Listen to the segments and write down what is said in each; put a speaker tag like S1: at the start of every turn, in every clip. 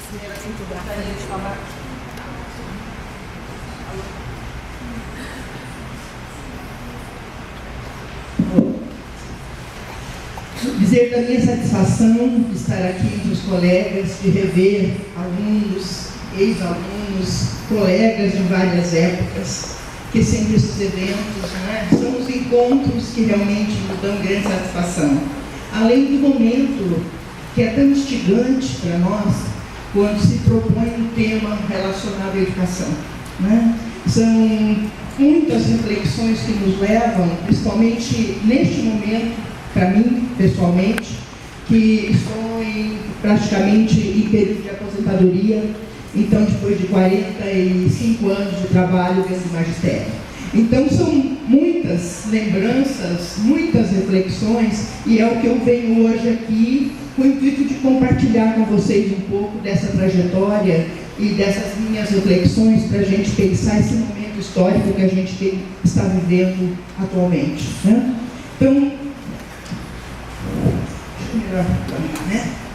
S1: primeira fotografia para a gente falar.
S2: Dizer da minha satisfação de estar aqui entre os colegas, de rever alunos, ex-alunos, colegas de várias épocas, que sempre esses eventos, né, são os encontros que realmente nos dão grande satisfação. Além do momento que é tão instigante para nós, quando se propõe um tema relacionado à educação, né? São muitas reflexões que nos levam, principalmente neste momento, para mim, pessoalmente, que estou praticamente em período de aposentadoria, então depois de 45 anos de trabalho dentro do magistério. Então são muitas lembranças, muitas reflexões, e é o que eu venho hoje aqui com o intuito de compartilhar com vocês um pouco dessa trajetória e dessas minhas reflexões para a gente pensar esse momento histórico que a gente está vivendo atualmente, né? Então,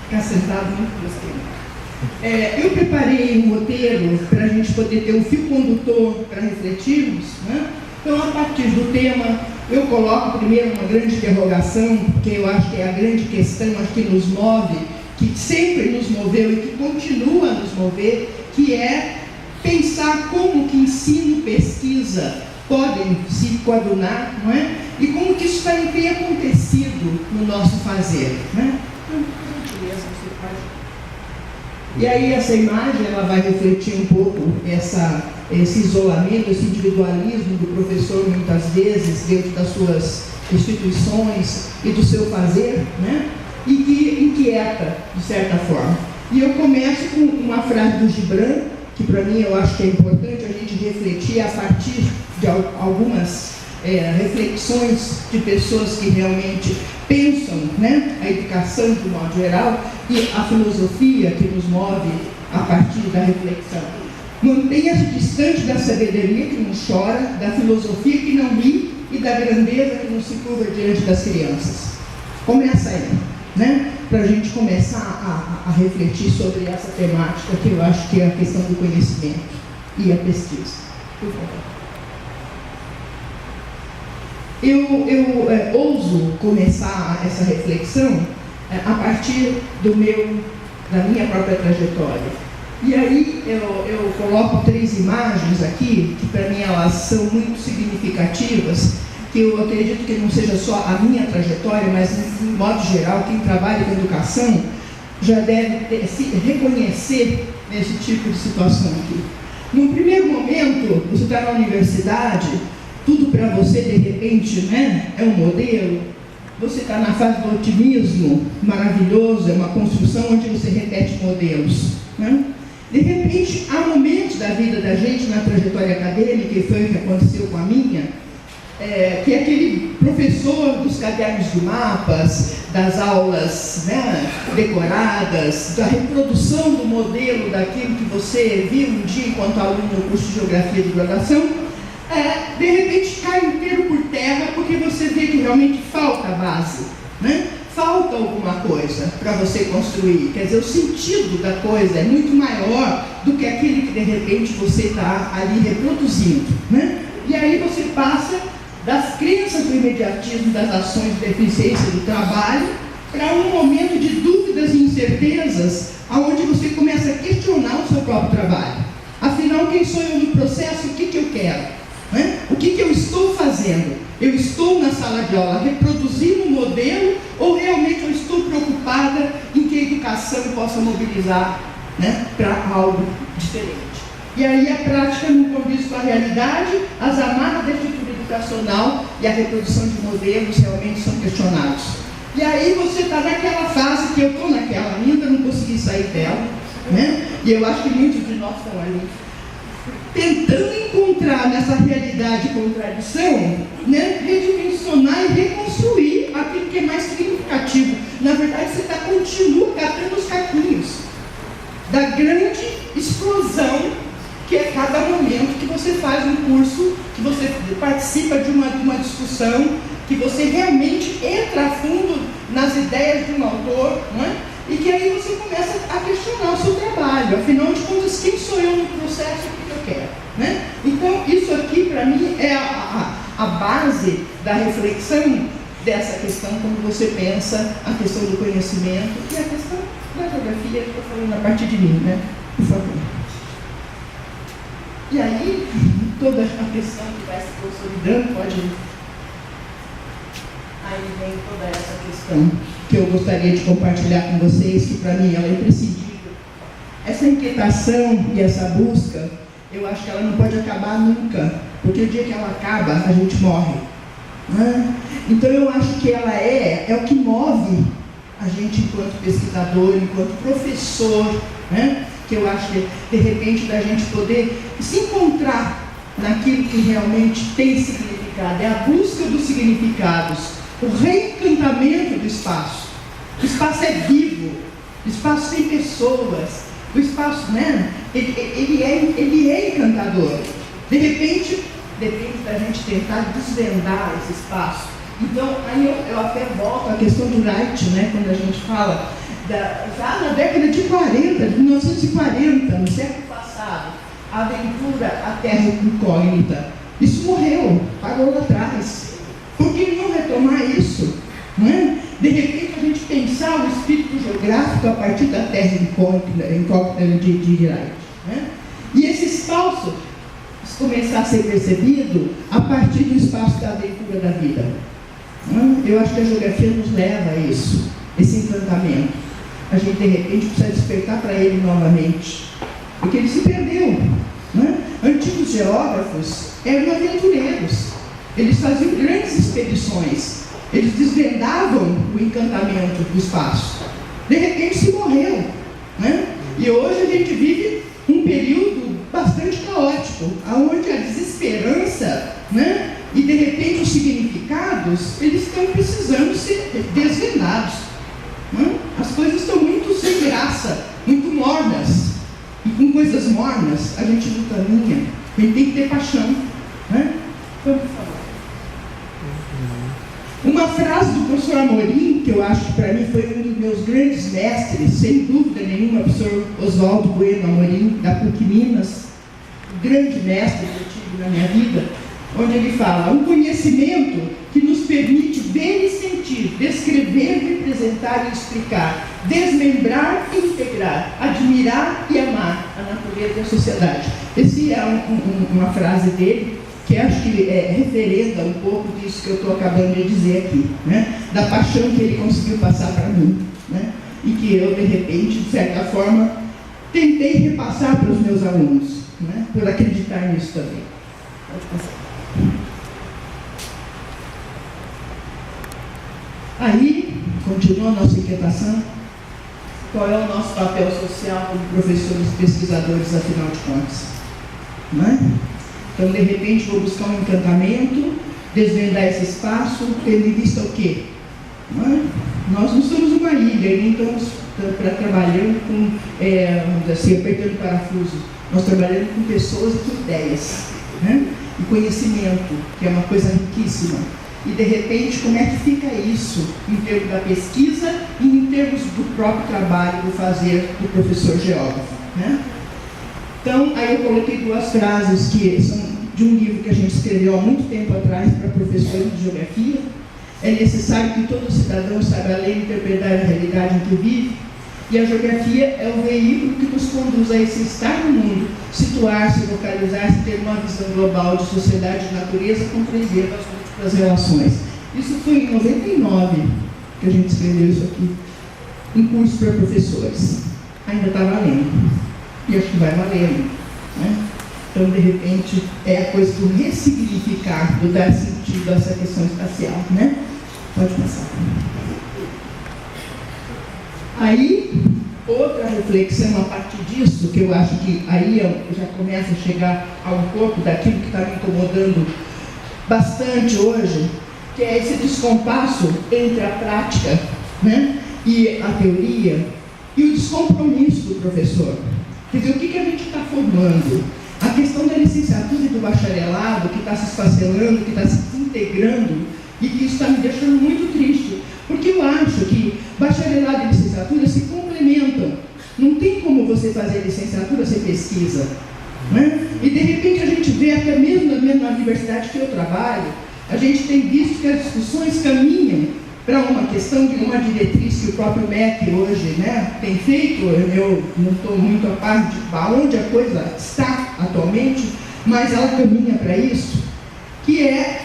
S2: ficar sentado muito gostei. Eu preparei um roteiro para a gente poder ter um fio condutor para refletirmos, né? Então, a partir do tema, eu coloco primeiro uma grande interrogação, porque eu acho que é a grande questão, acho que nos move, que sempre nos moveu e que continua a nos mover, que é pensar como que ensino e pesquisa podem se coadunar, não é? E como que isso tem acontecido no nosso fazer, né? E aí essa imagem, ela vai refletir um pouco esse isolamento, esse individualismo do professor, muitas vezes, dentro das suas instituições e do seu fazer, né? E que inquieta, de certa forma. E eu começo com uma frase do Gibran, que para mim eu acho que é importante a gente refletir a partir de algumas reflexões de pessoas que realmente pensam, né, a educação de um modo geral e a filosofia que nos move a partir da reflexão. Mantenha-se distante da sabedoria que não chora, da filosofia que não ri e da grandeza que não se curva diante das crianças. Começa aí, né, para a gente começar a refletir sobre essa temática que eu acho que é a questão do conhecimento e a pesquisa. Por favor. Eu ouso começar essa reflexão a partir da minha própria trajetória. E aí eu coloco 3 imagens aqui, que para mim elas são muito significativas, que eu acredito que não seja só a minha trajetória, mas de modo geral, quem trabalha com educação já deve se reconhecer nesse tipo de situação aqui. No primeiro momento, você está na universidade, tudo para você, de repente, né, é um modelo, você está na fase do otimismo maravilhoso, é uma construção onde você repete modelos, né? De repente, há momentos da vida da gente, na trajetória acadêmica, e foi o que aconteceu com a minha, que é aquele professor dos cadernos de mapas, das aulas, né, decoradas, da reprodução do modelo daquilo que você viu um dia enquanto aluno no curso de Geografia de graduação, de repente cai inteiro por terra porque você vê que realmente falta a base, né? Falta alguma coisa para você construir. Quer dizer, o sentido da coisa é muito maior do que aquele que de repente você está ali reproduzindo, né? E aí você passa das crenças do imediatismo das ações de eficiência do trabalho para um momento de dúvidas e incertezas, onde você começa a questionar o seu próprio trabalho. Afinal, quem sou eu no processo? O que eu quero? Né? O que eu estou fazendo? Eu estou na sala de aula reproduzindo um modelo ou realmente eu estou preocupada em que a educação possa mobilizar, né, para algo diferente? E aí a prática não condiz com a realidade, as amarras da estrutura educacional e a reprodução de modelos realmente são questionados. E aí você está naquela fase que eu estou naquela ainda, não consegui sair dela, né? E eu acho que muitos de nós estão ali tentando encontrar nessa realidade contradição, né, redimensionar e reconstruir aquilo que é mais significativo. Na verdade, você continua catando os caquinhos da grande explosão que é cada momento que você faz um curso, que você participa de uma discussão, que você realmente entra a fundo nas ideias de um autor, né? E que aí você começa a questionar o seu trabalho. trabalho. Afinal de contas, quem sou eu no processo e o que eu quero? Né? Então, isso aqui, para mim, é a base da reflexão dessa questão, quando você pensa a questão do conhecimento e a questão da geografia, que eu estou falando a partir de mim, né? Por favor. E aí, toda a questão que vai se consolidando pode... Aí vem toda essa questão que eu gostaria de compartilhar com vocês, que para mim ela é imprescindível. Essa inquietação e essa busca, eu acho que ela não pode acabar nunca, porque o dia que ela acaba, a gente morre. Né? Então eu acho que ela é o que move a gente enquanto pesquisador, enquanto professor, né? Que eu acho que de repente da gente poder se encontrar naquilo que realmente tem significado, é a busca dos significados, o reencantamento do espaço. O espaço é vivo, o espaço tem pessoas, o espaço, né? Ele é encantador. De repente, depende da gente tentar desvendar esse espaço. Então, aí eu até volto à questão do Wright, né? Quando a gente fala, já na década de 40, de 1940, no século passado, a aventura à Terra Incógnita, isso morreu, parou lá atrás. Por que não retomar isso? Né? De repente, a gente pensar o espírito geográfico a partir da Terra Incógnita de Wright. Né? E esse espaço começar a ser percebido a partir do espaço da aventura da vida. Eu acho que a geografia nos leva a isso, esse encantamento. A gente de repente precisa despertar para ele novamente, porque ele se perdeu. Né? Antigos geógrafos eram aventureiros, eles faziam grandes expedições, eles desvendavam o encantamento do espaço. De repente se morreu. Né? E hoje a gente vive um período bastante caótico, onde a desesperança, né? E de repente os significados, eles estão precisando ser desvendados. Né? As coisas estão muito sem graça, muito mornas. E com coisas mornas, a gente não caminha. A gente tem que ter paixão. Né? Vamos falar. Uma frase do professor Amorim, que eu acho que para mim foi um dos meus grandes mestres, sem dúvida nenhuma, o professor Oswaldo Bueno Amorim, da PUC Minas, um grande mestre que eu tive na minha vida, onde ele fala: um conhecimento que nos permite ver e sentir, descrever, representar e explicar, desmembrar e integrar, admirar e amar a natureza e a sociedade. Essa é uma frase dele, que acho que referenda um pouco disso que eu estou acabando de dizer aqui, né? Da paixão que ele conseguiu passar para mim, né? E que eu, de repente, de certa forma, tentei repassar para os meus alunos, né? Por acreditar nisso também. Pode passar. Aí, continua a nossa inquietação. Qual é o nosso papel social como professores e pesquisadores, afinal de contas? Né? Então, de repente, vou buscar um encantamento, desvendar esse espaço, tendo em vista o quê? Nós não somos uma ilha, nem estamos trabalhando com, assim, apertando parafuso. Nós trabalhamos com pessoas e com ideias, né? E conhecimento, que é uma coisa riquíssima. E, de repente, como é que fica isso em termos da pesquisa e em termos do próprio trabalho, do fazer do professor geógrafo, né? Então, aí eu coloquei duas frases que são de um livro que a gente escreveu há muito tempo atrás para professores de geografia. É necessário que todo cidadão saiba ler e interpretar a realidade em que vive, e a geografia é o veículo que nos conduz a esse estar no mundo, situar-se, localizar-se, ter uma visão global de sociedade e natureza, compreender as múltiplas relações. Isso foi em 99 que a gente escreveu isso aqui, em curso para professores. Ainda está valendo. E acho que vai valendo, né? Então, de repente, é a coisa do ressignificar, do dar sentido a essa questão espacial, né? Pode passar. Aí, outra reflexão a partir disso, que eu acho que aí eu já começa a chegar a um pouco daquilo que está me incomodando bastante hoje, que é esse descompasso entre a prática, né, e a teoria, e o descompromisso do professor. Quer dizer, o que a gente está formando? A questão da licenciatura e do bacharelado, que está se esfacelando, que está se desintegrando, e que isso está me deixando muito triste, porque eu acho que bacharelado e licenciatura se complementam. Não tem como você fazer licenciatura sem pesquisa, né? E de repente a gente vê, até mesmo na universidade que eu trabalho, a gente tem visto que as discussões caminham para uma questão de uma diretriz que o próprio MEC hoje, né, tem feito. Eu não estou muito a par de onde a coisa está atualmente, mas ela caminha para isso, que é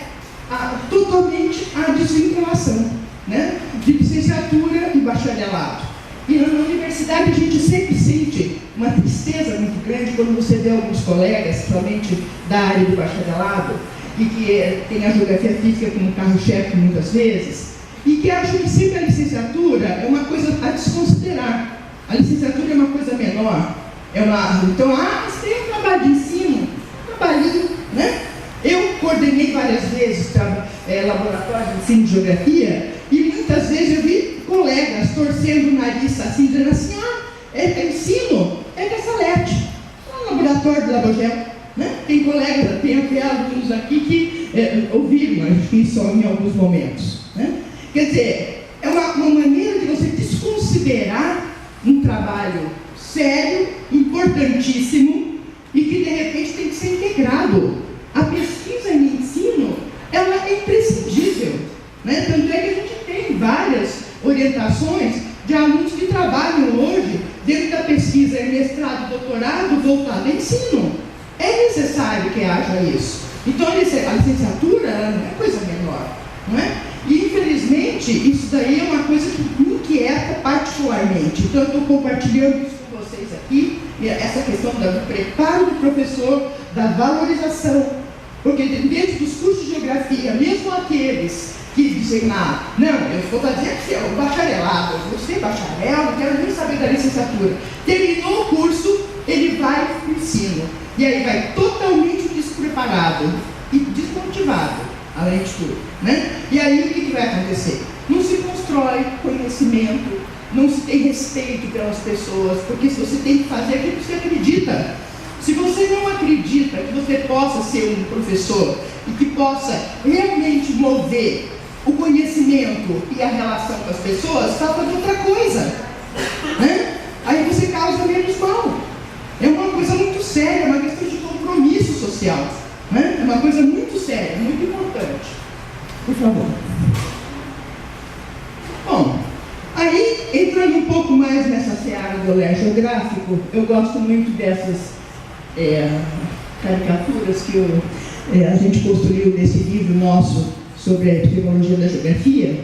S2: totalmente a desvinculação, né, de licenciatura e bacharelado. E na universidade a gente sempre sente uma tristeza muito grande quando você vê alguns colegas, principalmente da área do bacharelado, e que tem a geografia física como carro-chefe muitas vezes, e que acham que sempre a licenciatura é uma coisa a desconsiderar. A licenciatura é uma coisa menor. Então, mas tem um trabalho de ensino, um trabalhinho, né? Eu coordenei várias vezes laboratórios de ensino de geografia, e muitas vezes eu vi colegas torcendo o nariz assim, dizendo assim, ensino é da Salete, no laboratório do Labogel, né? Tem colegas, tem até alunos aqui que ouviram isso em alguns momentos, né? Quer dizer, é uma maneira de você desconsiderar um trabalho sério, importantíssimo, e que de repente tem que ser integrado. A pesquisa em ensino, ela é imprescindível, né? Tanto é que a gente tem várias orientações de alunos que trabalham hoje dentro da pesquisa em mestrado e doutorado voltado ao ensino. É necessário que haja isso. Então a licenciatura não é coisa menor, não é? E infelizmente isso daí é uma coisa que me inquieta particularmente. Então eu estou compartilhando isso com vocês aqui, essa questão do preparo do professor, da valorização, porque dentro dos cursos de geografia, mesmo aqueles que dizem lá, não, eu vou dizer que é o bacharelado, eu vou ser bacharel, não quero nem saber da licenciatura. Terminou o curso, ele vai para o ensino. E aí vai totalmente despreparado e desmotivado, além de tudo, né? E aí o que vai acontecer? Não se constrói conhecimento, não se tem respeito pelas pessoas, porque se você tem que fazer aquilo que você acredita. Se você não acredita que você possa ser um professor e que possa realmente mover o conhecimento e a relação com as pessoas, está fazendo outra coisa, né? Aí você causa menos mal. É uma coisa muito séria, é uma questão de compromisso social, né? É uma coisa muito séria, muito importante. Por favor. Bom, aí, entrando um pouco mais nessa seara do olhar geográfico, eu gosto muito dessas caricaturas que a gente construiu nesse livro nosso sobre a epistemologia da geografia,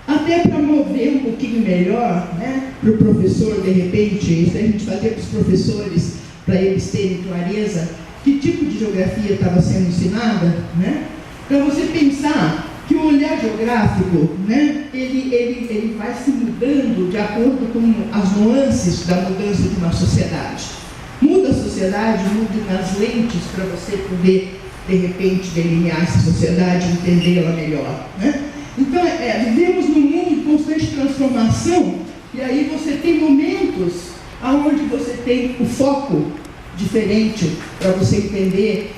S2: até para mover um pouquinho melhor, né, para o professor, de repente, isso a gente fazer para os professores, para eles terem clareza, que tipo de geografia estava sendo ensinada, né, para você pensar que o olhar geográfico, né, ele vai se mudando de acordo com as nuances da mudança de uma sociedade. Muda a sociedade, muda as lentes para você poder, de repente, delinear essa sociedade e entendê-la melhor, né? Então, vivemos num mundo de constante transformação, e aí você tem momentos onde você tem o foco diferente para você entender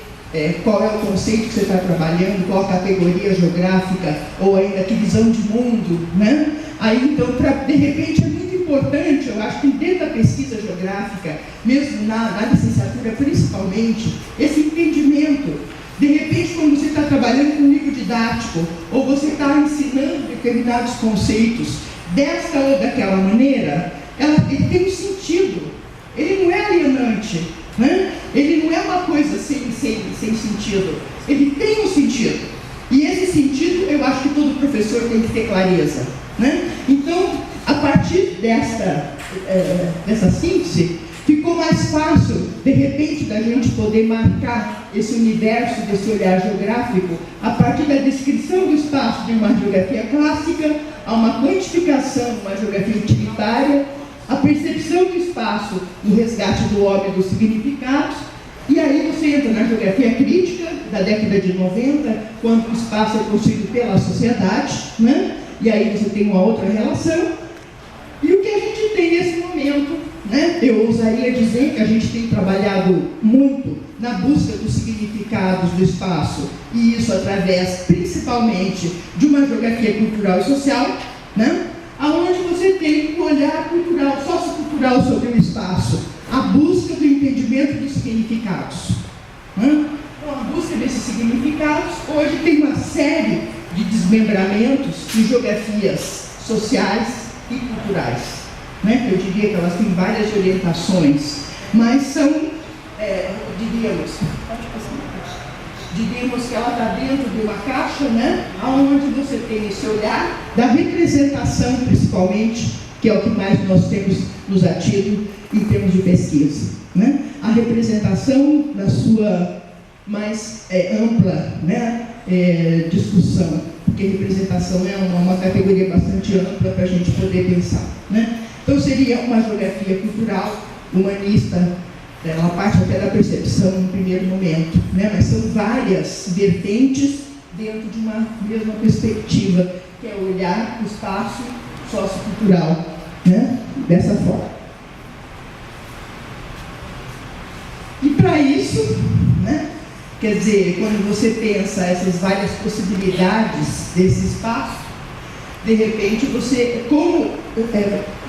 S2: qual é o conceito que você está trabalhando, qual a categoria geográfica, ou ainda que visão de mundo, né? Aí, então, de repente, é muito importante, eu acho que dentro da pesquisa geográfica, mesmo na licenciatura principalmente, esse entendimento. De repente, quando você está trabalhando com um livro didático, ou você está ensinando determinados conceitos desta ou daquela maneira, ele tem um sentido, ele não é alienante, né? Ele não é uma coisa sem sentido, ele tem um sentido. E esse sentido, eu acho que todo professor tem que ter clareza, né? Então, a partir dessa síntese, ficou mais fácil, de repente, da gente poder marcar esse universo desse olhar geográfico a partir da descrição do espaço de uma geografia clássica, a uma quantificação de uma geografia utilitária, a percepção do espaço, o resgate do homem dos significados, e aí você entra na geografia crítica da década de 90, quando o espaço é construído pela sociedade, né? E aí você tem uma outra relação. E o que a gente tem nesse momento, né? Eu ousaria dizer que a gente tem trabalhado muito na busca dos significados do espaço, e isso através, principalmente, de uma geografia cultural e social, né? aonde você tem um olhar cultural, sociocultural sobre o espaço, a busca do entendimento dos significados. Então, a busca desses significados, hoje tem uma série de desmembramentos em geografias sociais e culturais. Eu diria que elas têm várias orientações, mas são, diríamos que ela está dentro de uma caixa, onde você tem esse olhar da representação, principalmente, que é o que mais nós temos nos atido em termos de pesquisa. A representação na sua mais ampla discussão, porque representação é uma categoria bastante ampla para a gente poder pensar. Então seria uma geografia cultural, humanista, ela parte até da percepção no primeiro momento, mas são várias vertentes dentro de uma mesma perspectiva, que é olhar o espaço sociocultural, dessa forma. E para isso, quer dizer, quando você pensa essas várias possibilidades desse espaço, de repente você, como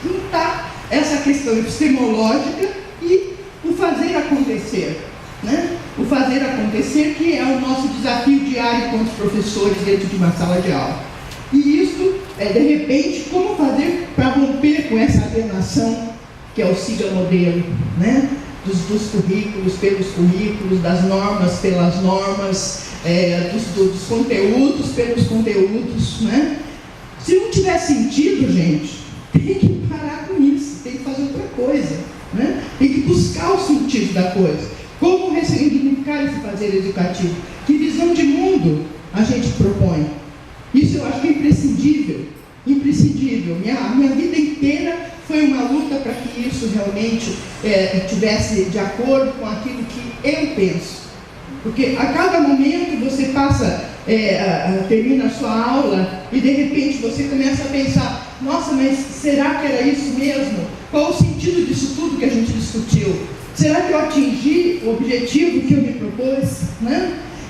S2: juntar essa questão epistemológica e o fazer acontecer, o fazer acontecer, que é o nosso desafio diário enquanto professores dentro de uma sala de aula. E isso, de repente, como fazer para romper com essa alienação que é o siga modelo, dos currículos pelos currículos, das normas pelas normas, dos conteúdos pelos conteúdos, Se não tiver sentido, gente, tem que parar com isso, tem que fazer outra coisa, Tem que buscar o sentido da coisa. Como ressignificar esse fazer educativo? Que visão de mundo a gente propõe? Isso eu acho que é imprescindível, imprescindível. Minha vida inteira foi uma luta para que isso realmente estivesse de acordo com aquilo que eu penso. Porque a cada momento você passa, termina a sua aula e de repente você começa a pensar: nossa, mas será que era isso mesmo? Qual o sentido disso tudo que a gente discutiu? Será que eu atingi o objetivo que eu me propus?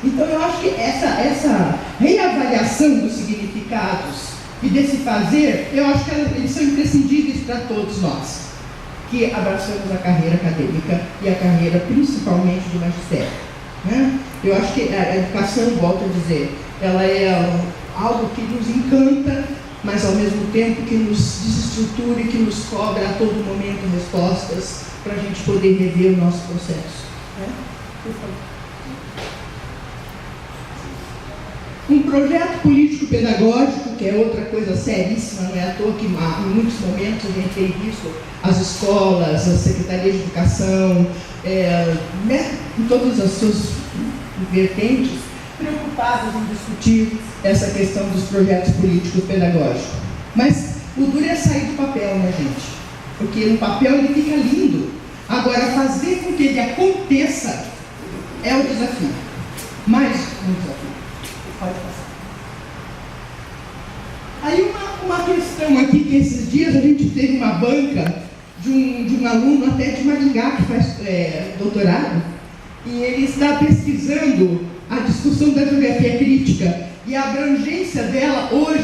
S2: Então eu acho que essa reavaliação dos significados e desse fazer, eu acho que eles são imprescindíveis para todos nós, que abraçamos a carreira acadêmica e a carreira principalmente do magistério. Eu acho que a educação, volto a dizer, ela é algo que nos encanta, mas ao mesmo tempo que nos desestrutura e que nos cobra a todo momento respostas para a gente poder rever o nosso processo. Por favor. Um projeto político-pedagógico, que é outra coisa seríssima, não é à toa que em muitos momentos a gente tem visto as escolas, a Secretaria de Educação, em todas as suas vertentes, preocupadas em discutir essa questão dos projetos políticos pedagógicos. Mas o duro é sair do papel, gente? Porque no papel ele fica lindo. Agora, fazer com que ele aconteça é o desafio. Mais um desafio. Pode passar. Aí uma questão aqui, que esses dias a gente teve uma banca de um aluno até de Maringá, que faz doutorado, e ele está pesquisando a discussão da geografia crítica e a abrangência dela hoje,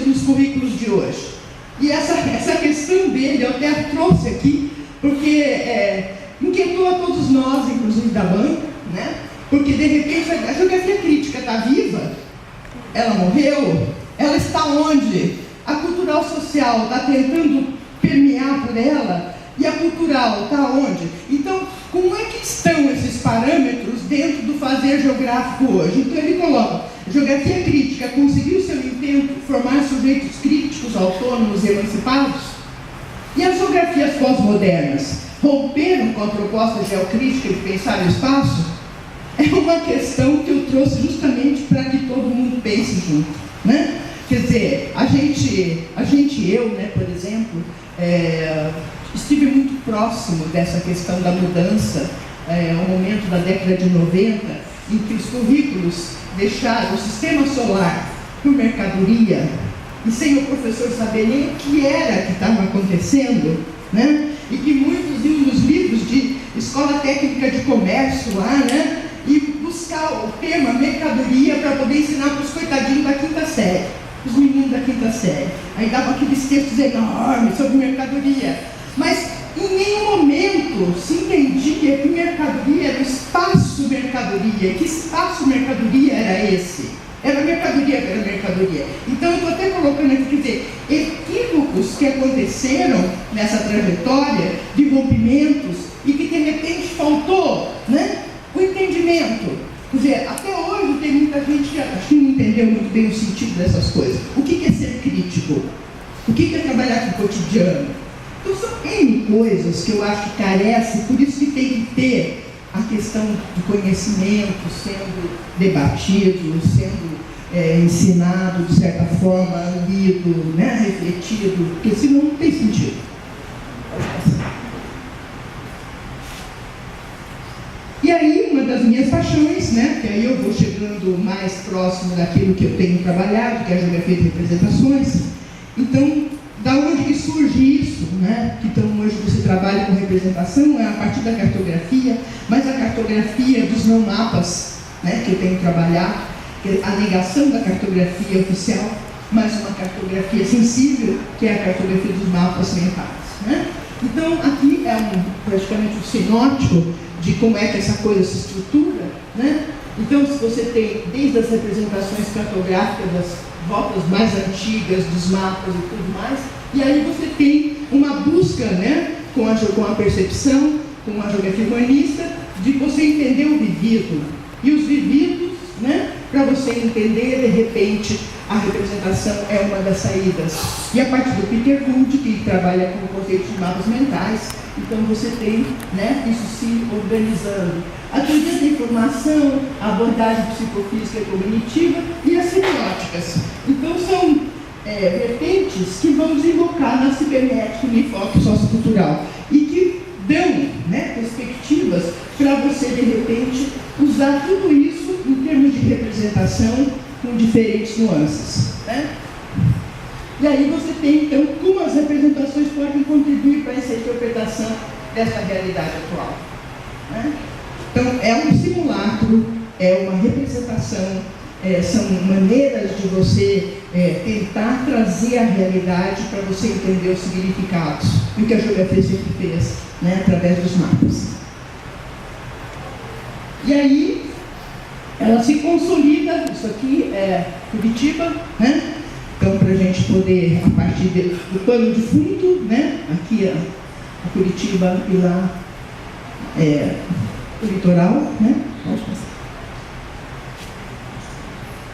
S2: nos currículos de hoje. E essa questão dele, eu até trouxe aqui, porque inquietou a todos nós, inclusive da banca, porque de repente a geografia crítica está viva, ela morreu, ela está onde? A cultural social está tentando permear por ela, e a cultural está onde? Então, como é que estão esses parâmetros dentro do fazer geográfico hoje? Então ele coloca: a geografia crítica conseguiu seu intento formar sujeitos críticos, autônomos e emancipados? E as geografias pós-modernas romperam com a proposta geocrítica de pensar o espaço? É uma questão que eu trouxe justamente para que todo mundo pense junto, Quer dizer, eu, por exemplo, estive muito próximo dessa questão da mudança, ao momento da década de 90, em que os currículos deixaram o sistema solar por mercadoria, e sem o professor saber nem o que era que estava acontecendo, e que muitos iam nos livros de escola técnica de comércio lá, e buscar o tema mercadoria para poder ensinar para os coitadinhos da quinta série. os meninos da quinta série. Aí davam aqueles textos enormes sobre mercadoria. Mas em nenhum momento se entendia que mercadoria era o espaço mercadoria. Que espaço mercadoria era esse? Era mercadoria pela mercadoria. Então eu estou até colocando aqui, quer dizer, equívocos que aconteceram nessa trajetória de rompimentos e que de repente faltou, né, o entendimento. Quer dizer, até hoje tem muita gente que acho que não entendeu muito bem o sentido dessas coisas. O que é ser crítico? O que é trabalhar com o cotidiano? Então são N coisas que eu acho que carece, por isso que tem que ter a questão do conhecimento sendo debatido, sendo ensinado de certa forma, lido, né, refletido, porque senão não tem sentido. E aí, uma das minhas paixões, né, que aí eu vou chegando mais próximo daquilo que eu tenho trabalhado, que é a geografia de representações. Então, da onde que surge isso, né? Que então hoje você trabalha com representação, é a partir da cartografia, mas a cartografia dos não mapas, né, que eu tenho trabalhado, a negação da cartografia oficial, mas uma cartografia sensível, que é a cartografia dos mapas mentais, né? Então aqui é praticamente um sinótico de como é que essa coisa se estrutura, né? Então se você tem desde as representações cartográficas das rotas mais antigas, dos mapas e tudo mais, e aí você tem uma busca, né, com a percepção, com a geografia humanista, de você entender o vivido. E os vividos, né, para você entender, de repente, a representação é uma das saídas. E a partir do Peter Gould, que trabalha com o conceito de mapas mentais, então você tem, né, isso se organizando. A teoria da informação, a abordagem psicofísica e cognitiva e as semióticas. Então são vertentes que vão desembocar na cibernética e no enfoque sociocultural e que dão, né, perspectivas para você, de repente, usar tudo isso em termos de representação com diferentes nuances, né? E aí você tem, então, como as representações podem contribuir para essa interpretação dessa realidade atual, né? Então, é um simulacro, é uma representação, são maneiras de você tentar trazer a realidade para você entender os significados, e o que a geografia sempre fez, né, através dos mapas. E aí, ela se consolida, isso aqui é Curitiba, né? Então, para a gente poder, a partir do pano de fundo, né? Aqui a Curitiba e lá o litoral, né? Pode passar.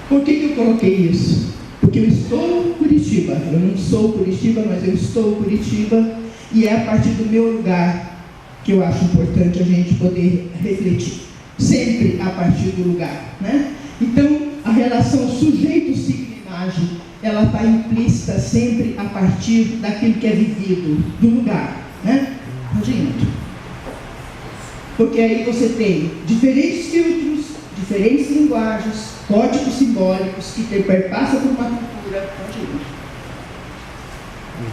S2: Por que eu coloquei isso? Porque eu estou Curitiba, eu não sou Curitiba, mas eu estou Curitiba, e é a partir do meu lugar que eu acho importante a gente poder refletir, sempre a partir do lugar, né? Então, a relação sujeito-signo-imagem, ela está implícita sempre a partir daquilo que é vivido, do lugar, né? Adiante. Porque aí você tem diferentes filtros, diferentes linguagens, códigos simbólicos que perpassam por uma cultura,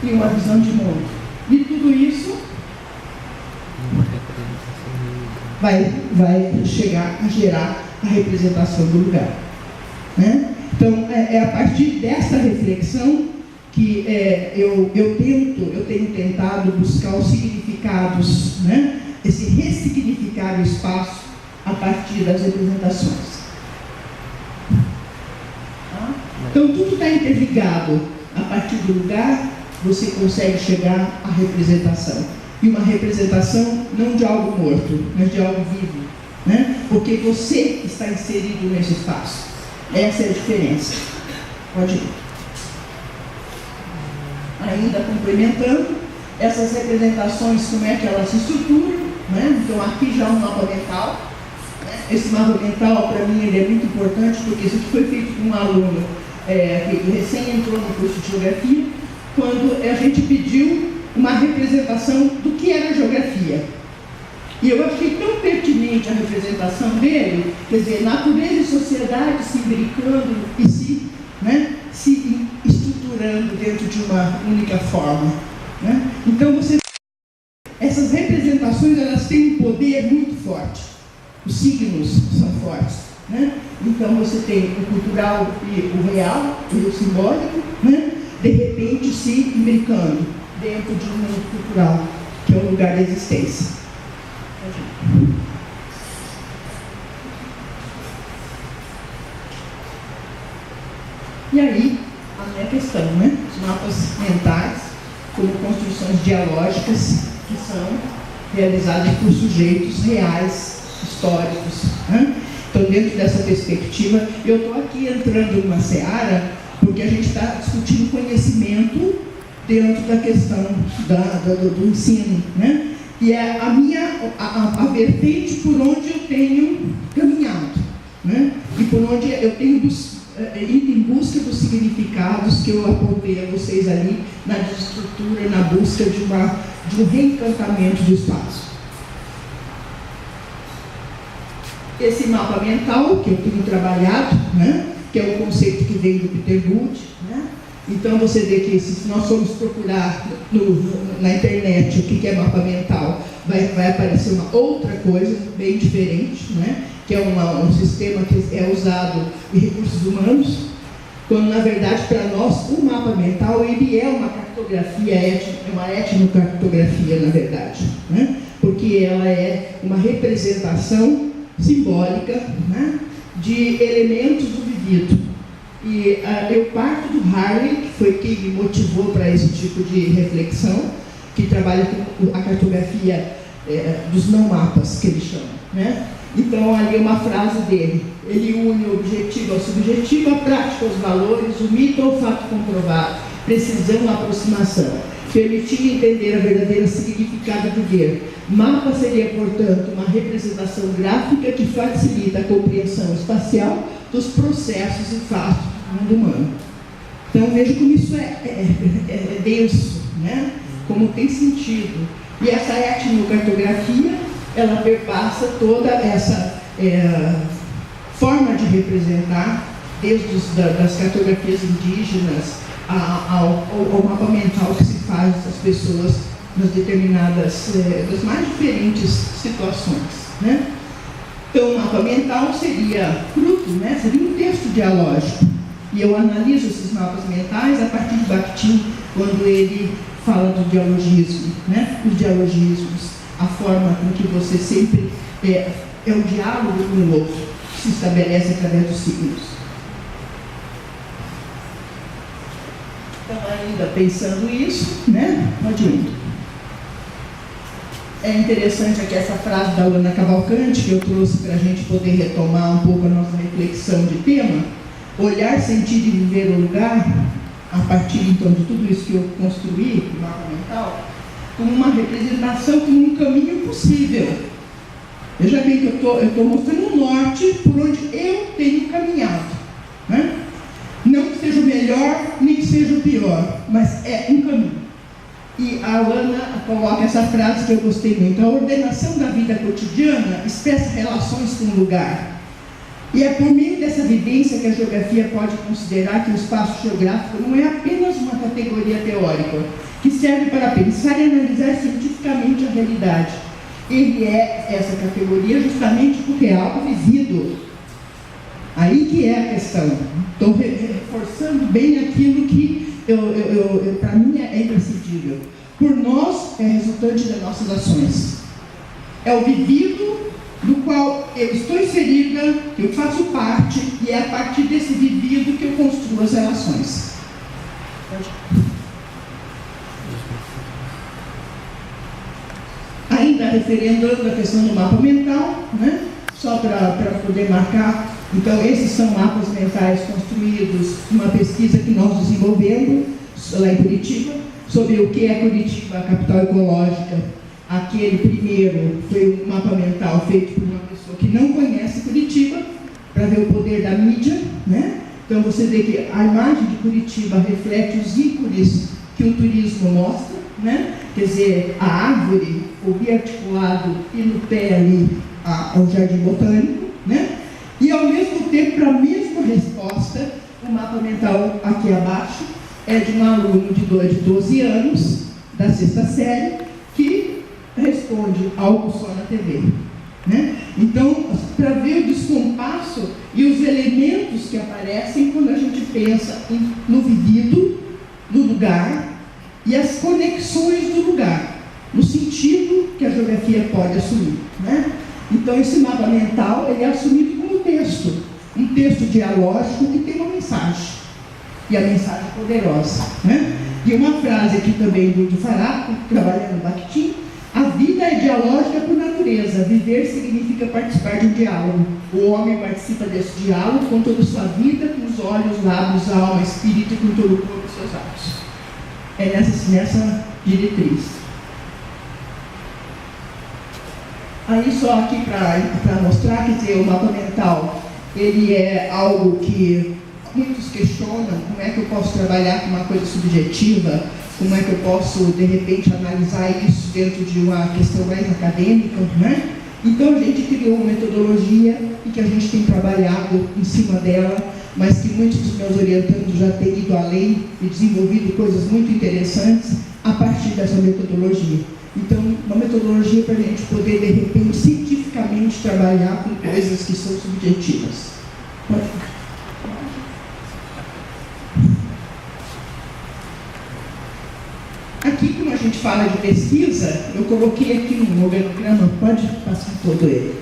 S2: e uma visão de mundo. E tudo isso vai chegar a gerar a representação do lugar, né? Então, é a partir dessa reflexão que eu tenho tentado buscar os significados, né? Esse ressignificar o espaço a partir das representações. Então, tudo está interligado. A partir do lugar, você consegue chegar à representação. E uma representação não de algo morto, mas de algo vivo, né? Porque você está inserido nesse espaço. Essa é a diferença. Pode ir. Ainda complementando, essas representações, como é que elas se estruturam, né? Então, aqui já um mapa mental. Esse mapa mental, para mim, ele é muito importante, porque isso aqui foi feito por um aluno que recém entrou no curso de geografia, quando a gente pediu uma representação do que era geografia. E eu achei tão pertinente a representação dele, quer dizer, natureza e sociedade se imbricando e se estruturando dentro de uma única forma, né? Então, essas representações, elas têm um poder muito forte. Os signos são fortes, né? Então você tem o cultural e o real, e o simbólico, né? De repente se imbricando dentro de um mundo cultural, que é o lugar da existência. E aí, a minha questão, né? Os mapas mentais, como construções dialógicas que são realizadas por sujeitos reais, históricos, né? Então, dentro dessa perspectiva, eu estou aqui entrando numa seara porque a gente está discutindo conhecimento dentro da questão do ensino, né? E é a vertente por onde eu tenho caminhado, né? E por onde eu tenho ido em busca dos significados que eu apontei a vocês ali na desestrutura, na busca de um reencantamento do espaço. Esse mapa mental que eu tenho trabalhado, né, que é um conceito que veio do Peter Good, né? Então você vê que se nós formos procurar na internet o que é mapa mental, vai aparecer uma outra coisa bem diferente, né? Que é um sistema que é usado em recursos humanos, quando na verdade para nós o mapa mental ele é uma cartografia étnica, uma etnocartografia na verdade, né? Porque ela é uma representação simbólica, né, de elementos do vivido. E eu parto do Harley, que foi quem me motivou para esse tipo de reflexão, que trabalha com a cartografia dos não-mapas, que ele chama, né? Então, ali é uma frase dele. Ele une o objetivo ao subjetivo, a prática aos valores, o mito ao fato comprovado, precisão à aproximação, permitir entender a verdadeira significado do ver. Mapa seria, portanto, uma representação gráfica que facilita a compreensão espacial dos processos e fatos do mundo humano. Então, veja como isso é denso, né? Como tem sentido. E essa etnocartografia, ela perpassa toda essa forma de representar, desde das cartografias indígenas ao mapa mental que se faz das pessoas nas determinadas, das mais diferentes situações, né? Então, o mapa mental seria fruto, né? Seria um texto dialógico. E eu analiso esses mapas mentais a partir de Bakhtin, quando ele fala do dialogismo, né? Os dialogismos, a forma com que você sempre é o diálogo com o outro, que se estabelece através dos signos. Então, ainda pensando isso, né? Adiante. É interessante aqui essa frase da Luana Cavalcante, que eu trouxe para a gente poder retomar um pouco a nossa reflexão de tema. Olhar, sentir e viver o lugar, a partir então de tudo isso que eu construí, o mapa mental, como uma representação, como um caminho possível. Veja bem que eu estou mostrando um norte por onde eu tenho caminhado, né? Não que seja o melhor, nem que seja o pior, mas é um caminho. E a Ana coloca essa frase que eu gostei muito: a ordenação da vida cotidiana expressa relações com o lugar. E é por meio dessa vivência que a geografia pode considerar que o espaço geográfico não é apenas uma categoria teórica, que serve para pensar e analisar cientificamente a realidade. Ele é essa categoria justamente porque é algo vivido. Aí que é a questão. Estou reforçando bem aquilo que para mim é imprescindível. Por nós é resultante das nossas ações. É o vivido do qual eu estou inserida, que eu faço parte, e é a partir desse vivido que eu construo as relações. Ainda referendando a questão do mapa mental, né? Só para poder marcar. Então, esses são mapas mentais construídos, uma pesquisa que nós desenvolvemos lá em Curitiba, sobre o que é Curitiba, a capital ecológica. Aquele primeiro foi um mapa mental feito por uma pessoa que não conhece Curitiba, para ver o poder da mídia, né? Então, você vê que a imagem de Curitiba reflete os ícones que o turismo mostra, né? Quer dizer, a árvore, o biarticulado e no pé ali ao jardim botânico, né? E ao mesmo tempo, para a mesma resposta, o mapa mental aqui abaixo é de um aluno de 12 anos, da 6ª série, que responde algo só na TV, né? Então, para ver o descompasso passo e os elementos que aparecem quando a gente pensa no vivido, no lugar e as conexões do lugar, no sentido que a geografia pode assumir, né? Então, esse mapa mental ele é assumido como texto, um texto dialógico que tem uma mensagem, e a mensagem é poderosa, né? E uma frase aqui também do Faraco, trabalhando Bakhtin: a vida é dialógica por natureza, viver significa participar de um diálogo. O homem participa desse diálogo com toda a sua vida, com os olhos, lábios, alma, espírito e com todo o corpo e seus atos. É nessa diretriz. Aí só aqui para mostrar, quer dizer, o mapa mental, ele é algo que muitos questionam, como é que eu posso trabalhar com uma coisa subjetiva, como é que eu posso, de repente, analisar isso dentro de uma questão mais acadêmica, né? Então a gente criou uma metodologia e que a gente tem trabalhado em cima dela, mas que muitos dos meus orientandos já têm ido além e desenvolvido coisas muito interessantes a partir dessa metodologia. Então, uma metodologia para a gente poder, de repente, cientificamente trabalhar com coisas que são subjetivas. Aqui, quando a gente fala de pesquisa, eu coloquei aqui um organograma, pode passar todo ele.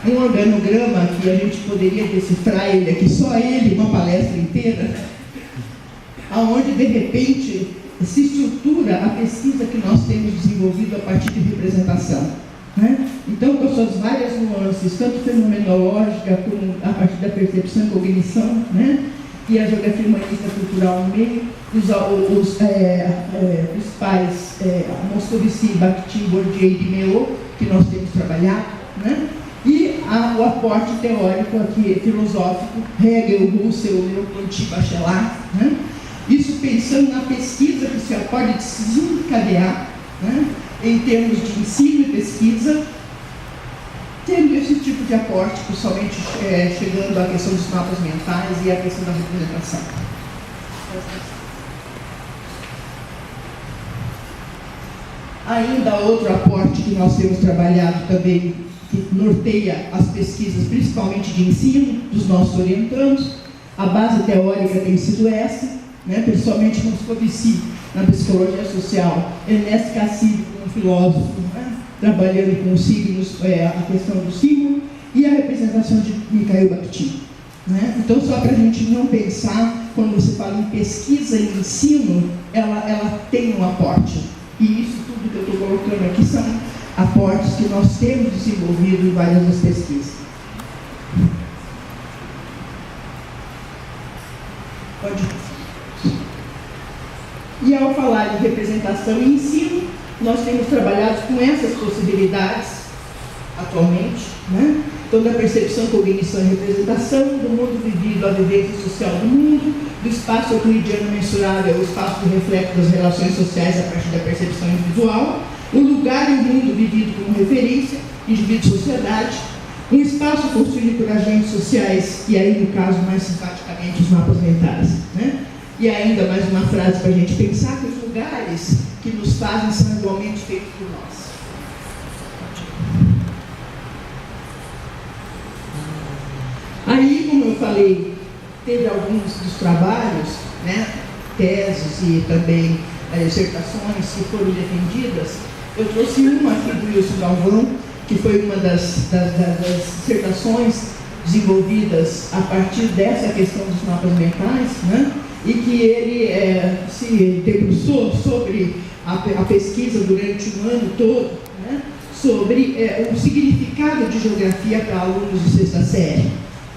S2: Um organograma que a gente poderia decifrar ele aqui, só ele, uma palestra inteira, aonde, de repente, se estrutura a pesquisa que nós temos desenvolvido a partir de representação, né? Então, com suas várias nuances, tanto fenomenológica como a partir da percepção e cognição, né? E a geografia humanista cultural no meio, os principais Moscovici, Bakhtin, Bourdieu e Dimeau, que nós temos trabalhado, né? E o aporte teórico aqui, filosófico, Hegel, Russell, Merleau-Ponty, Bachelard, né? Isso pensando na pesquisa que se pode desencadear, né, em termos de ensino e pesquisa, tendo esse tipo de aporte, principalmente chegando à questão dos mapas mentais e à questão da representação. Ainda outro aporte que nós temos trabalhado também, que norteia as pesquisas, principalmente de ensino, dos nossos orientandos, a base teórica tem sido essa, né, principalmente Moscovici, na psicologia social, Ernest Cassidy, um filósofo, né, trabalhando com os signos, a questão do símbolo, e a representação de Mikhail Bakhtin, né? Então, só para a gente não pensar, quando você fala em pesquisa e ensino, ela tem um aporte, e isso tudo que eu estou colocando aqui são aportes que nós temos desenvolvido em várias das pesquisas. Pode ir. E ao falar de representação e ensino, nós temos trabalhado com essas possibilidades atualmente, né? Então, da percepção, cognição e representação, do mundo vivido à vivência social do mundo, do espaço euclidiano mensurável ao espaço de reflexo das relações sociais a partir da percepção individual, o lugar e o mundo vivido como referência, indivíduo e sociedade, um espaço construído por agentes sociais, e aí, no caso, mais simpaticamente, os mapas mentais, né? E ainda mais uma frase para a gente pensar, que os lugares que nos fazem são igualmente feitos por nós. Aí, como eu falei, teve alguns dos trabalhos, né, teses e também dissertações que foram defendidas. Eu trouxe uma aqui do Wilson Galvão, que foi uma das dissertações desenvolvidas a partir dessa questão dos mapas mentais, né? E que ele se debruçou sobre a pesquisa durante um ano todo, né, sobre o significado de geografia para alunos de sexta série.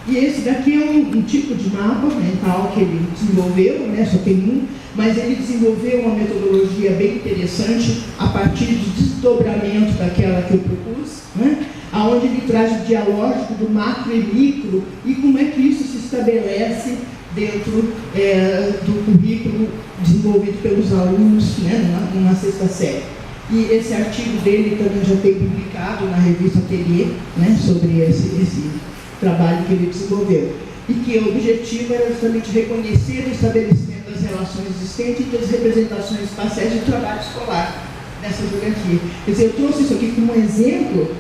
S2: E esse daqui é um tipo de mapa mental que ele desenvolveu, né, só tem um, mas ele desenvolveu uma metodologia bem interessante a partir do desdobramento daquela que eu propus, né, onde ele traz o dialógico do macro e micro e como é que isso se estabelece dentro do currículo desenvolvido pelos alunos, né, na sexta série. E esse artigo dele também já tem publicado na revista Ateliê, né, sobre esse trabalho que ele desenvolveu. E que o objetivo era justamente reconhecer o estabelecimento das relações existentes e das representações espaciais do trabalho escolar nessa geografia. Quer dizer, eu trouxe isso aqui como um exemplo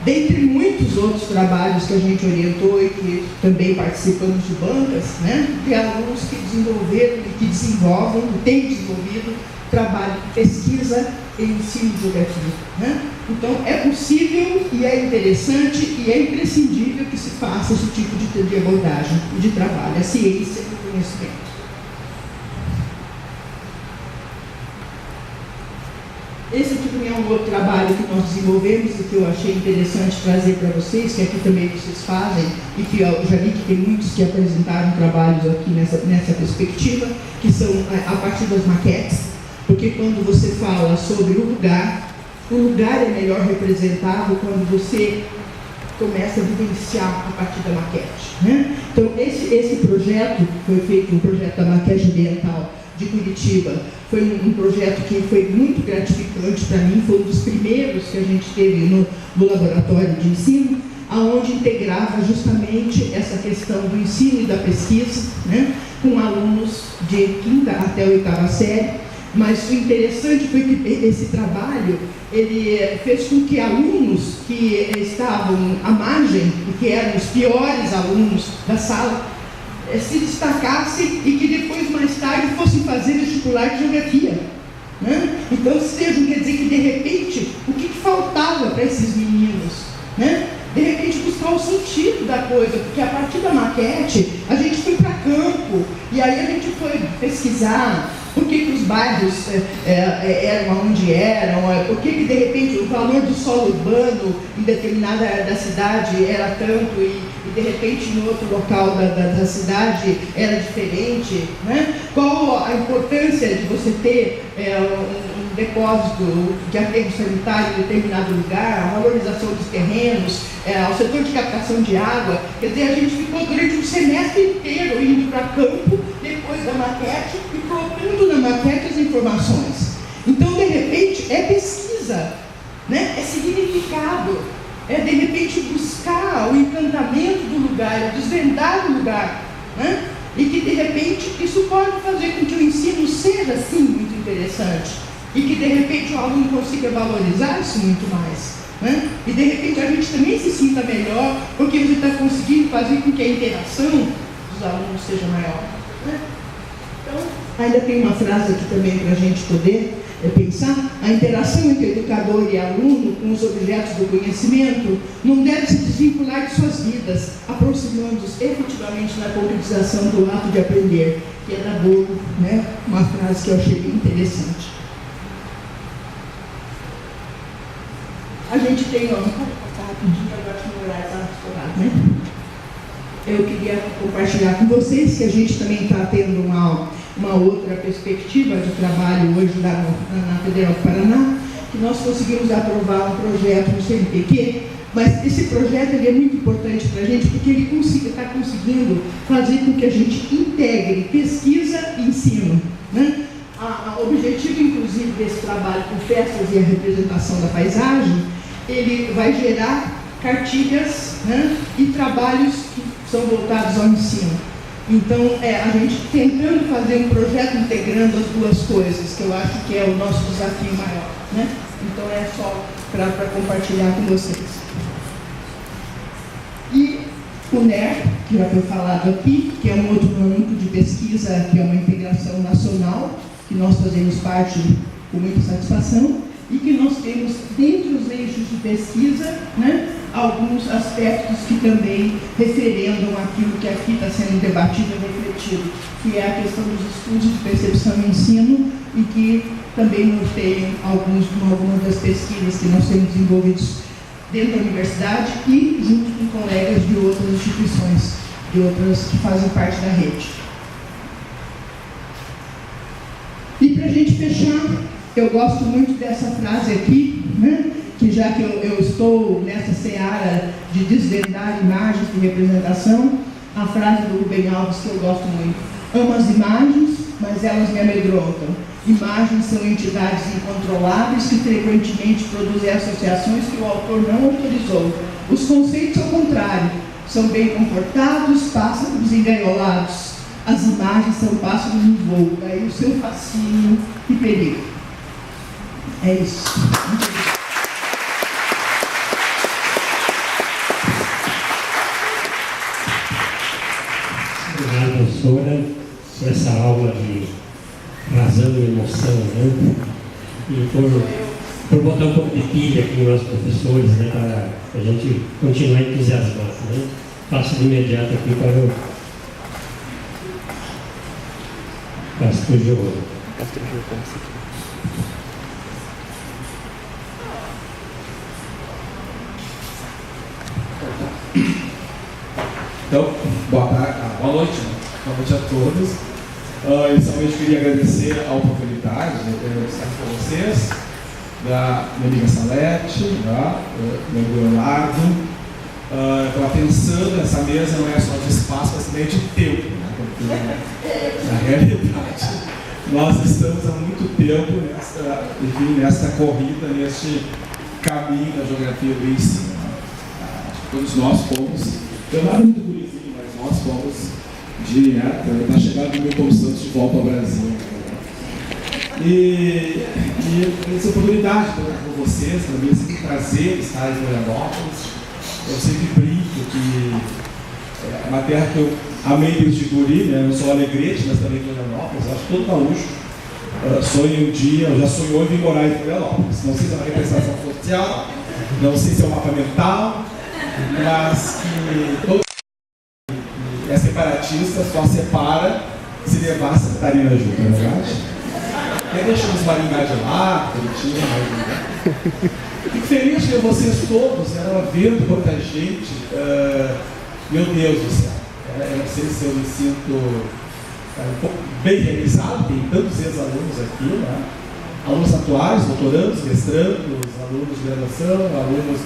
S2: dentre muitos outros trabalhos que a gente orientou e que também participamos de bancas, né, de alunos que desenvolveram e que desenvolvem, e têm desenvolvido trabalho de pesquisa em ensino de geografia, né? Então, é possível e é interessante e é imprescindível que se faça esse tipo de abordagem e de trabalho, a ciência e o conhecimento. Esse aqui também é um outro trabalho que nós desenvolvemos e que eu achei interessante trazer para vocês, que aqui também vocês fazem, e que eu já vi que tem muitos que apresentaram trabalhos aqui nessa perspectiva, que são a partir das maquetes, porque quando você fala sobre o lugar é melhor representado quando você começa a vivenciar a partir da maquete, né? Então, esse projeto foi feito, um projeto da maquete ambiental de Curitiba, foi um projeto que foi muito gratificante para mim, foi um dos primeiros que a gente teve no laboratório de ensino, aonde integrava justamente essa questão do ensino e da pesquisa, né, com alunos de 5ª até 8ª série, mas o interessante foi que esse trabalho, ele fez com que alunos que estavam à margem, e que eram os piores alunos da sala, se destacassem e que depois, mais tarde, fossem fazer vestibular de geografia, né? Então, sejam, quer dizer que de repente, o que faltava para esses meninos, né? De repente buscar o sentido da coisa, porque a partir da maquete a gente foi para campo, e aí a gente foi pesquisar por que os bairros eram onde eram, por que de repente o valor do solo urbano em determinada área da cidade era tanto e de repente em outro local da cidade era diferente, né? Qual a importância de você ter um depósito de aterro sanitário em determinado lugar, a valorização dos terrenos, o setor de captação de água. Quer dizer, a gente ficou durante um semestre inteiro indo para campo, depois da maquete, e colocando na maquete as informações. Então, de repente, é pesquisa, né? É significado, é de repente buscar o encantamento do lugar, desvendar o lugar, né? E que de repente isso pode fazer com que o ensino seja assim muito interessante e que de repente o aluno consiga valorizar isso muito mais, né? E de repente a gente também se sinta melhor porque você está conseguindo fazer com que a interação dos alunos seja maior, né? Então, ainda tem uma frase aqui também para a gente poder pensar: a interação entre educador e aluno com os objetos do conhecimento não deve se desvincular de suas vidas, aproximando-os efetivamente na concretização do ato de aprender, que é da Bolo, né? Uma frase que eu achei bem interessante. A gente tem, rapidinho, agora que o horário está estourado, né? Eu queria compartilhar com vocês que a gente também está tendo uma outra perspectiva de trabalho hoje na Federal do Paraná, que nós conseguimos aprovar um projeto no CNPq, mas esse projeto ele é muito importante para a gente porque ele está conseguindo fazer com que a gente integre pesquisa e ensino, né? O objetivo, inclusive, desse trabalho com festas e a representação da paisagem, ele vai gerar cartilhas, né, e trabalhos que são voltados ao ensino. Então, a gente tentando fazer um projeto integrando as duas coisas, que eu acho que é o nosso desafio maior, né? Então, é só para compartilhar com vocês. E o NER, que já foi falado aqui, que é um outro núcleo de pesquisa, que é uma integração nacional, que nós fazemos parte com muita satisfação, e que nós temos dentro dos eixos de pesquisa, né, alguns aspectos que também referendam aquilo que aqui está sendo debatido e refletido, que é a questão dos estudos de percepção e ensino, e que também norteiam algumas das pesquisas que nós temos desenvolvidos dentro da universidade e junto com colegas de outras instituições, de outras que fazem parte da rede. E para a gente fechar, eu gosto muito dessa frase aqui, né? Que já que eu estou nessa seara de desvendar imagens de representação, a frase do Rubem Alves que eu gosto muito: amo as imagens, mas elas me amedrontam. Imagens são entidades incontroláveis que frequentemente produzem associações que o autor não autorizou. Os conceitos, ao contrário, são bem comportados, pássaros engaiolados. As imagens são pássaros em voo, daí o seu fascínio e perigo. É isso.
S3: professora, por essa aula de razão e emoção, né? E por botar um pouco de pilha aqui nos nossos professores, né? Para a gente continuar entusiasmado, né? Passo de imediato aqui para o pastor João.
S4: Então, boa noite, né? Boa noite a todos. Inicialmente queria agradecer a oportunidade de ter estar com vocês, da minha amiga Salete, meu amigo Leonardo. Estava pensando, essa mesa não é só de espaço, mas também de tempo, né? Porque, na realidade, nós estamos há muito tempo nessa corrida, neste caminho da geografia do ensino. Acho que todos nós fomos, eu não era muito gurizinho, mas nós fomos para chegar no Milton Santos de volta ao Brasil. E essa oportunidade de estar com vocês, para mim é sempre um prazer estar em Florianópolis. Eu sempre brinco que é uma terra que eu amei desde guri, né? Não sou Alegrete, mas também Florianópolis. Acho que todo gaúcho sonha um dia, já sonhou em vir morar em Florianópolis. Não sei se é uma representação social, não sei se é um mapa mental, mas que todo é separatista, só separa se levar a Santa Catarina junto, não é verdade? Até deixamos Maringá de lá, Curitiba, Maringá. Fico feliz que vocês todos eram vendo quanta gente, meu Deus do céu. Eu não sei se eu me sinto um pouco bem realizado, tem tantos ex-alunos aqui, né? Alunos atuais, doutorandos, mestrandos, alunos de graduação, alunos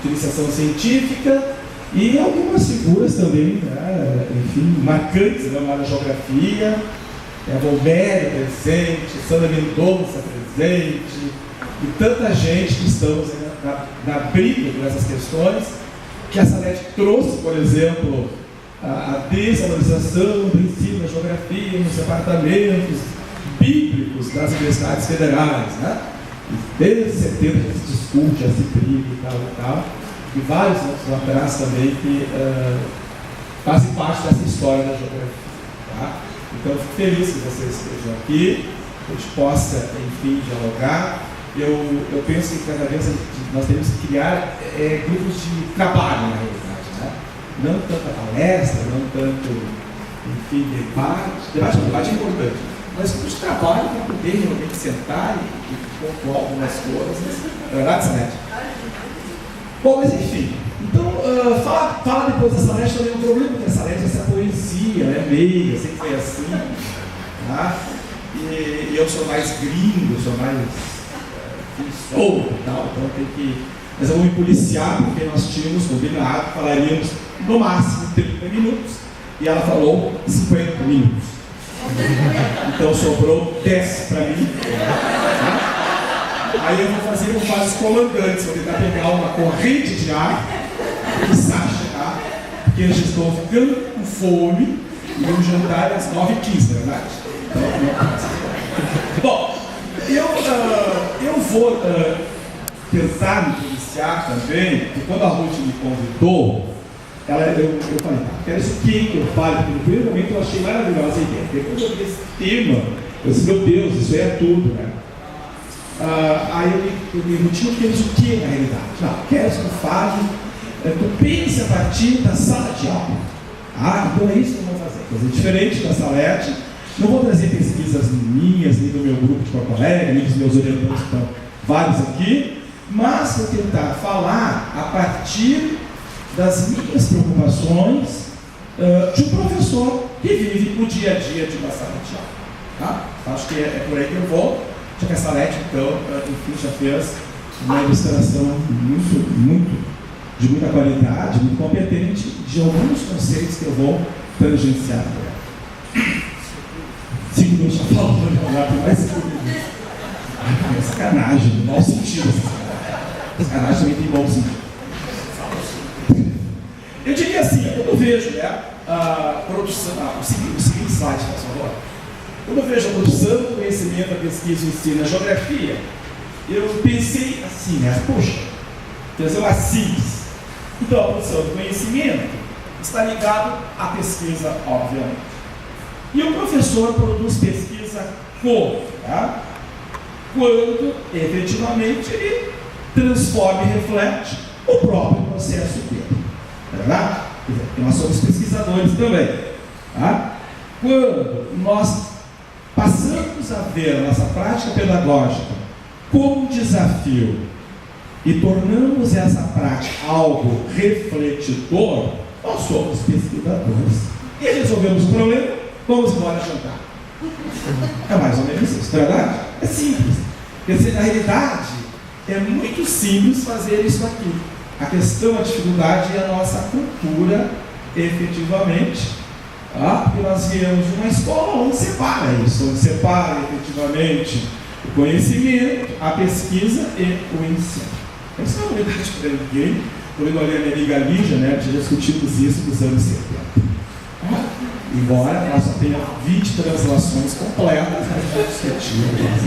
S4: de iniciação científica e algumas figuras também, né? Enfim, marcantes na área da geografia, Volmério presente, Sandra Mendonça presente, e tanta gente que estamos na briga por essas questões, que a Salete trouxe, por exemplo, a desvalorização do ensino da geografia nos departamentos bíblicos das universidades federais, né? E desde 70 já se discute, já se briga e tal, e vários outros atrás também que fazem parte dessa história da geografia. Tá? Então, eu fico feliz que vocês estejam aqui, que a gente possa, enfim, dialogar. Eu penso que cada vez nós temos que criar grupos de trabalho, na realidade, né? Não tanto a palestra, não tanto, enfim, debate é importante, mas grupos de trabalho para poder realmente sentar e pontuar algumas coisas. É verdade, Salete? Bom, mas enfim, então, fala depois da Salete também um problema, porque a Salete é essa poesia, né? Meia, sempre foi assim, tá? E eu sou mais gringo, sou mais solto e tal, então tem que. Mas eu vou me policiar, porque nós tínhamos combinado, falaríamos no máximo 30 minutos, e ela falou 50 minutos. Então sobrou 10 para mim. Tá? Aí eu vou fazer como faz os comandantes, vou tentar pegar uma corrente de ar e chegar, porque eu já estou ficando com fome e o jantar é às 9h15, não é verdade? Então, bom, eu vou pensar me policiar também, porque quando a Ruth me convidou, eu falei, quero isso aqui que eu falo, porque no primeiro momento eu achei maravilhosa a ideia. Depois eu vi esse tema, eu disse, meu Deus, isso é tudo, né? Aí eu me rotina, queres o que na realidade? Não, queres que eu fale, tu pense a partir da sala de aula. Então é isso que eu vou fazer. Coisa diferente da Salete. Não vou trazer pesquisas minhas, nem do meu grupo de Porto Alegre, nem dos meus orientantes, que estão vários aqui, mas vou tentar falar a partir das minhas preocupações de um professor que vive o dia a dia de uma sala de aula. Tá? Acho que é por aí que eu vou. Já que a Salete, então, enfim, já fez uma ilustração de muita qualidade, muito competente, de alguns conceitos que eu vou tangenciar por ela. 5 minutos já falando, tem mais 5 minutos. É sacanagem, no mau sentido. Sacanagem também tem bom sentido. Eu diria assim, quando eu vejo a produção, o seguinte slide, por favor. Quando eu vejo a produção do conhecimento, a pesquisa, o ensino, a geografia, eu pensei assim, poxa, fazer uma síntese. Então, a produção do conhecimento está ligado à pesquisa, obviamente. E o professor produz pesquisa como? Tá? Quando, efetivamente, ele transforma e reflete o próprio processo dele. É verdade? Nós somos pesquisadores também. Tá? Quando nós passamos a ver a nossa prática pedagógica como um desafio e tornamos essa prática algo refletidor, nós somos pesquisadores. E resolvemos o problema, vamos embora jantar. É mais ou menos isso, não é verdade? É simples. Quer dizer, na realidade, é muito simples fazer isso aqui. A questão, a dificuldade é a nossa cultura, efetivamente. Porque nós viemos de uma escola onde separa isso, onde separa efetivamente o conhecimento, a pesquisa e o ensino. Essa não é uma novidade para ninguém. Quando eu olhei a minha amiga Lígia, né, já discutimos isso nos anos 70. Embora nós só tenha 20 translações completas, mas já discutimos.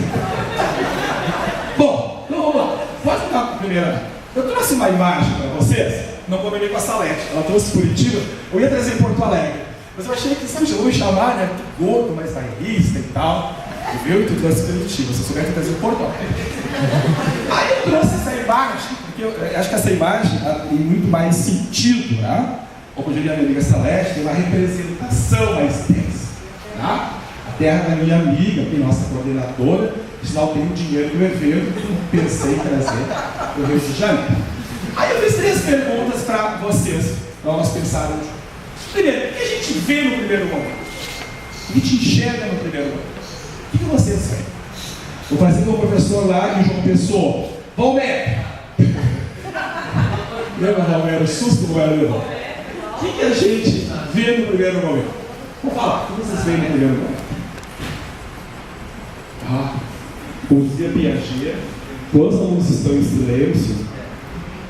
S4: Bom, então vamos lá. Pode mudar para a primeira. Eu trouxe uma imagem para vocês, não combinei com a Salete. Ela trouxe Curitiba, eu ia trazer Porto Alegre. Mas eu achei que, sabe, eu vou me chamar, né, do gordo, mais bairrista e tal. Viu? E tu trouxe Curitiba, se eu souber que eu trazer Porto Alegre. Aí eu trouxe essa imagem, porque eu acho que essa imagem tem muito mais sentido, né? Ou como diria a minha amiga Celeste, tem uma representação mais densa. Tá? A terra da minha amiga, que é nossa coordenadora, sinal tem o dinheiro do evento, que eu pensei em trazer para o Rio de Janeiro. Aí eu fiz 3 perguntas para vocês, para nós pensarmos juntos. Primeiro, o que a gente vê no primeiro momento? O que a gente enxerga no primeiro momento? O que vocês veem? Vou fazer com o professor lá de João Pessoa. Valmer! Lembra, Valmer? O susto do Valmer. O que a gente vê no primeiro momento? Vou falar, o que vocês veem no primeiro momento? Como dizia Piaget, quando os alunos estão em silêncio,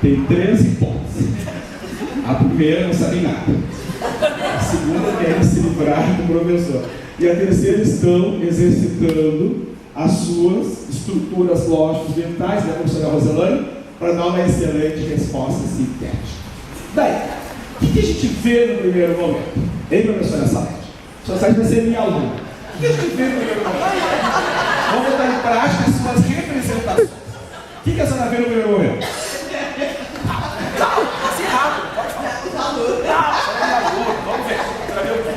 S4: tem 3 hipóteses. A primeira, não sabem nada. A segunda, querem se livrar do professor. E a terceira, estão exercitando as suas estruturas lógicas mentais, né, professora Roselane, para dar uma excelente resposta sintética. Daí, o que a gente vê no primeiro momento? Hein, professora Salete? A professora Salete vai ser minha aluna. O que a gente vê no primeiro momento? Vamos botar em prática as suas representações. O que a senhora vê no primeiro momento? Assim rápido, pode falar. Vamos ver. Para ver o quê?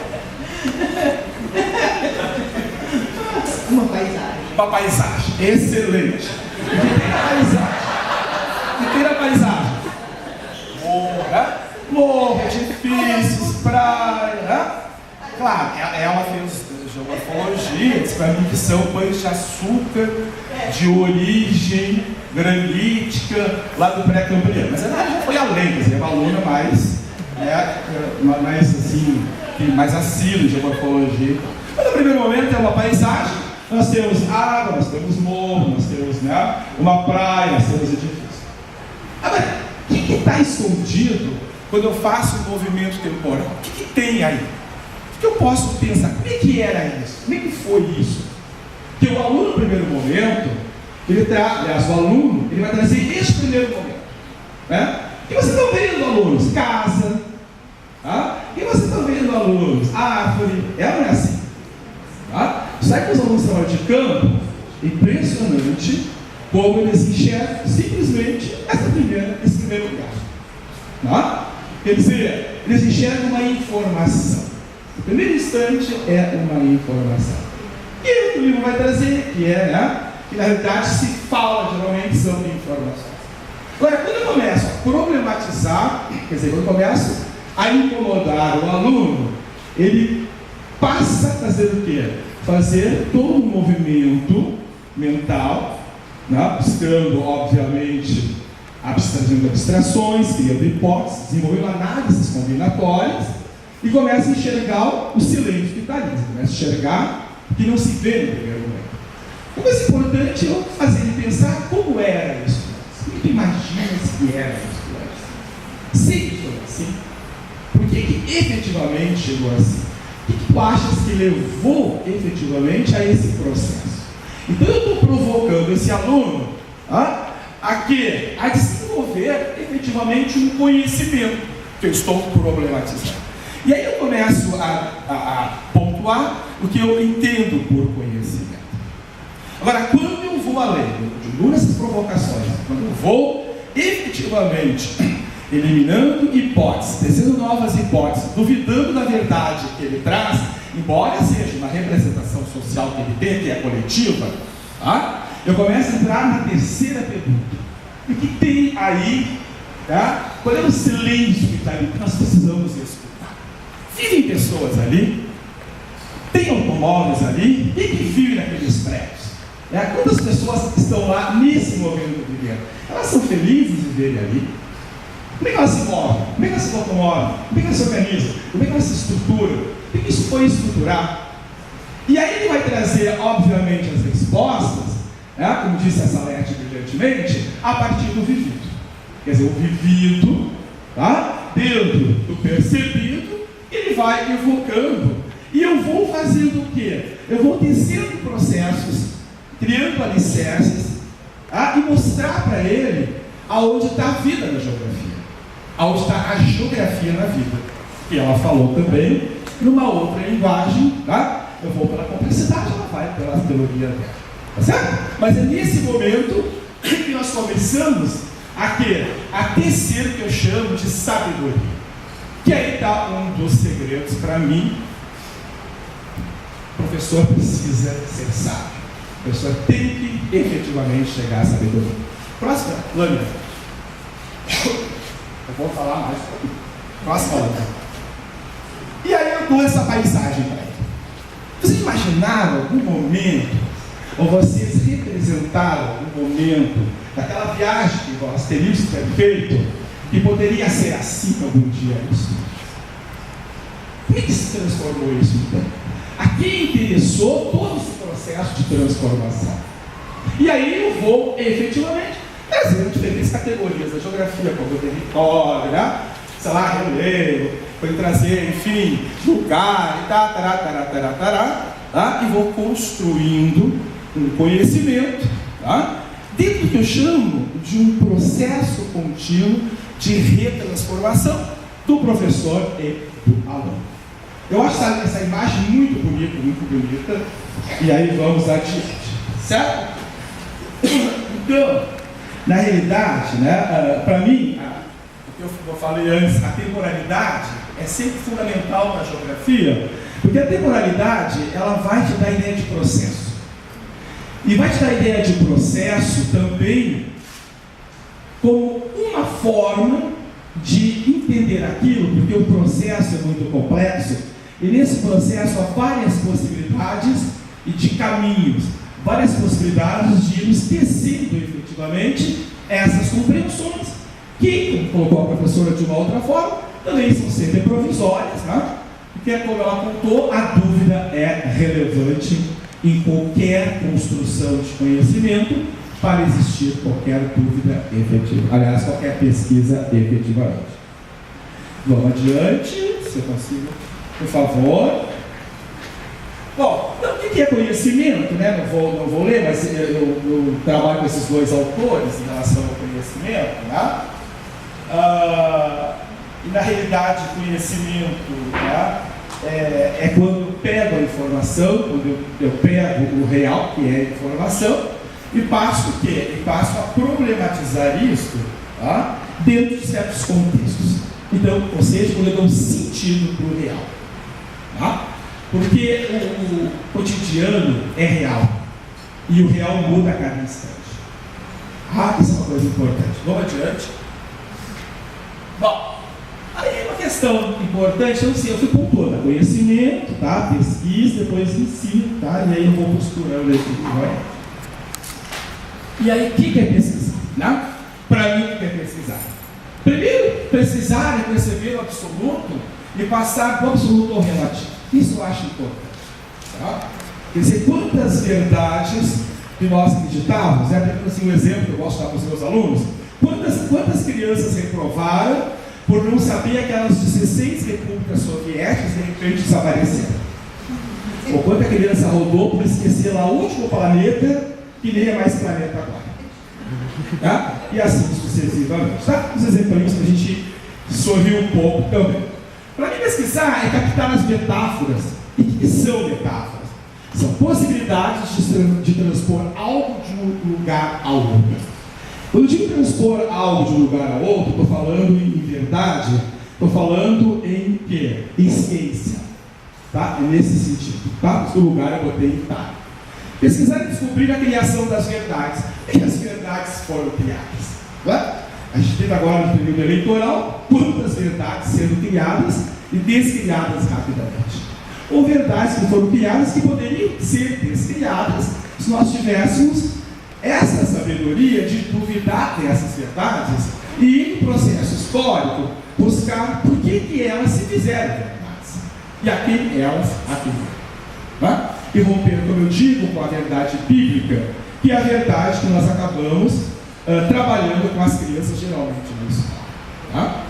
S2: Uma paisagem.
S4: Uma paisagem. Excelente. O que tem na paisagem? O que tem na paisagem? Morro, né? Morro, edifícios, praia. Claro, ela fez geomorfologia, disse para mim que são pães de açúcar de origem granítica lá do pré-cambriano. Mas ela já foi além, quer dizer, é uma aluna mais, mais assim, mais assídua em geomorfologia. Mas no primeiro momento é uma paisagem, nós temos água, nós temos morro, nós temos, né, uma praia, nós temos edifícios. Agora, o que está escondido quando eu faço um movimento temporal? O que tem aí? O que eu posso pensar? Como é que era isso? Como é que foi isso? Porque o aluno, no primeiro momento, aliás, o aluno, ele vai trazer esse primeiro momento. Né? E vocês estão vendo, alunos, casa. Tá? E vocês estão vendo, alunos, árvore. É ou não é assim? Tá? Sabe que os alunos trabalham de campo? Impressionante como eles enxergam simplesmente esse primeiro lugar. Tá? Quer dizer, eles enxergam uma informação. O primeiro instante é uma informação. E o livro vai trazer, que é, né, que na realidade se fala geralmente sobre informações. Agora, quando eu começo a problematizar, quer dizer, quando eu começo a incomodar o aluno, ele passa a fazer o quê? Fazer todo um movimento mental, né, buscando, obviamente, fazendo abstrações, criando hipóteses, desenvolvendo análises combinatórias, e começa a enxergar o silêncio que está ali. Você começa a enxergar o que não se vê no primeiro momento. O mais importante é fazer ele pensar como era isso. Como tu imaginas que era isso? Sempre foi assim. Por que efetivamente chegou assim? O que tu achas que levou efetivamente a esse processo? Então eu estou provocando esse aluno a desenvolver efetivamente um conhecimento que eu estou problematizando. E aí eu começo a pôr pontuar o que eu entendo por conhecimento. Agora, quando eu vou além, eu continuo nessas provocações, quando eu vou efetivamente eliminando hipóteses, tecendo novas hipóteses, duvidando da verdade que ele traz, embora seja uma representação social que ele tem, que é coletiva, tá? Eu começo a entrar na terceira pergunta. O que tem aí, tá? Qual é o silêncio que está ali que nós precisamos escutar? Vivem pessoas ali? Tem automóveis ali? Quem que vive naqueles prédios? Quantas pessoas estão lá nesse momento vivendo? Elas são felizes de viverem ali? Como é que elas se movem? Como é que elas se locomovem? Como é que elas se organizam? Como é que elas se estruturam? Como é que isso foi estruturado? E aí ele vai trazer, obviamente, as respostas, como disse a Salete brilhantemente, a partir do vivido. Quer dizer, o vivido, tá? Dentro do percebido, ele vai evocando. E eu vou fazendo o quê? Eu vou tecendo processos, criando alicerces, e mostrar para ele aonde está a vida na geografia, aonde está a geografia na vida. Que ela falou também numa outra linguagem, tá? Eu vou pela complexidade, ela vai pela teoria dela, tá certo? Mas é nesse momento que nós começamos a tecer o que eu chamo de sabedoria. Que aí está um dos segredos para mim. O professor precisa ser sábio. O professor tem que efetivamente chegar à sabedoria. Próxima lâmina. Eu vou falar mais. Próxima lâmina. E aí eu dou essa paisagem para ele. Vocês imaginaram algum momento, ou vocês representaram algum momento daquela viagem que vós teríamos feito, que poderia ser assim algum dia isso? Como é que se transformou isso então? A quem interessou todo esse processo de transformação? E aí eu vou efetivamente trazendo diferentes categorias da geografia, como o território, sei lá, relevo, foi trazer, enfim, lugar, e vou construindo um conhecimento, dentro do que eu chamo de um processo contínuo de retransformação do professor e do aluno. Eu acho essa imagem muito bonita, e aí vamos adiante, certo? Então, na realidade, para mim, o que eu falei antes, a temporalidade é sempre fundamental na geografia, porque a temporalidade, ela vai te dar a ideia de processo. E vai te dar a ideia de processo também como uma forma de entender aquilo, porque o processo é muito complexo, e nesse processo há várias possibilidades e de caminhos, várias possibilidades de irmos tecendo efetivamente essas compreensões, que, como colocou a professora de uma outra forma, também são sempre provisórias, porque, como ela apontou, a dúvida é relevante em qualquer construção de conhecimento para existir qualquer dúvida efetiva. Aliás, qualquer pesquisa efetivamente. Vamos adiante, se eu consigo, por favor. Bom, então, o que é conhecimento? Não vou ler, mas eu trabalho com esses dois autores em relação ao conhecimento. E na realidade, conhecimento é quando eu pego a informação, quando eu pego o real, que é a informação, e passo o quê? E passo a problematizar isso dentro de certos contextos. Então, ou seja, quando eu dou um sentido para o real. Porque o cotidiano é real. E o real muda a cada instante. Isso é uma coisa importante. Vamos adiante. Bom, aí uma questão importante, então assim, eu fui pontuando conhecimento, pesquisa, depois ensino, e aí eu vou posturando aqui. E aí, o que é pesquisar? Para mim, o que é pesquisar? Primeiro, pesquisar é perceber o absoluto e passar do absoluto ao relativo. Isso eu acho importante. Quer dizer, quantas verdades que nós acreditávamos, assim, um exemplo que eu gosto de dar para os meus alunos, quantas crianças reprovaram por não saber aquelas 16 repúblicas soviéticas de repente desapareceram? Ou quanta criança rodou por esquecer lá o último planeta que nem é mais planeta agora? E assim sucessivamente. Os exemplos para a gente sorrir um pouco também. Para mim, pesquisar é captar as metáforas E o que são metáforas? São possibilidades de transpor algo de um lugar ao outro. Quando eu digo transpor algo de um lugar ao outro, estou falando em verdade, estou falando em quê? Em ciência. Tá? É nesse sentido. Tá? O lugar eu botei em tá. Pesquisar e descobrir a criação das verdades. E as verdades foram criadas. Tá? A gente teve agora no período eleitoral quantas verdades sendo criadas e descriadas rapidamente. Ou verdades que foram criadas que poderiam ser descriadas se nós tivéssemos essa sabedoria de duvidar dessas verdades e, no processo histórico, buscar por que elas se fizeram verdades e a quem elas atribuem. Tá? E romper, como eu digo, com a verdade bíblica, que é a verdade que nós acabamos trabalhando com as crianças, geralmente na escola. Tá?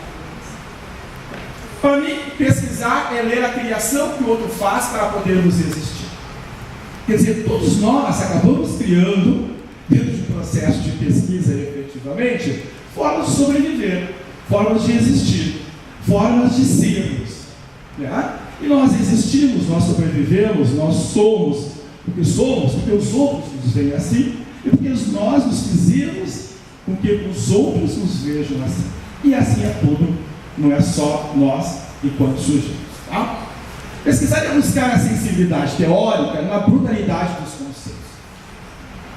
S4: Para mim, pesquisar é ler a criação que o outro faz para podermos existir. Quer dizer, todos nós acabamos criando, dentro de um processo de pesquisa, efetivamente, formas de sobreviver, formas de existir, formas de sermos. Né? E nós existimos, nós sobrevivemos, nós somos porque somos, porque os outros nos veem assim, e porque nós nos fizemos com que os outros nos vejam assim. E assim é tudo, não é só nós enquanto sujeitos. Tá? Pesquisar é buscar a sensibilidade teórica na brutalidade dos conceitos.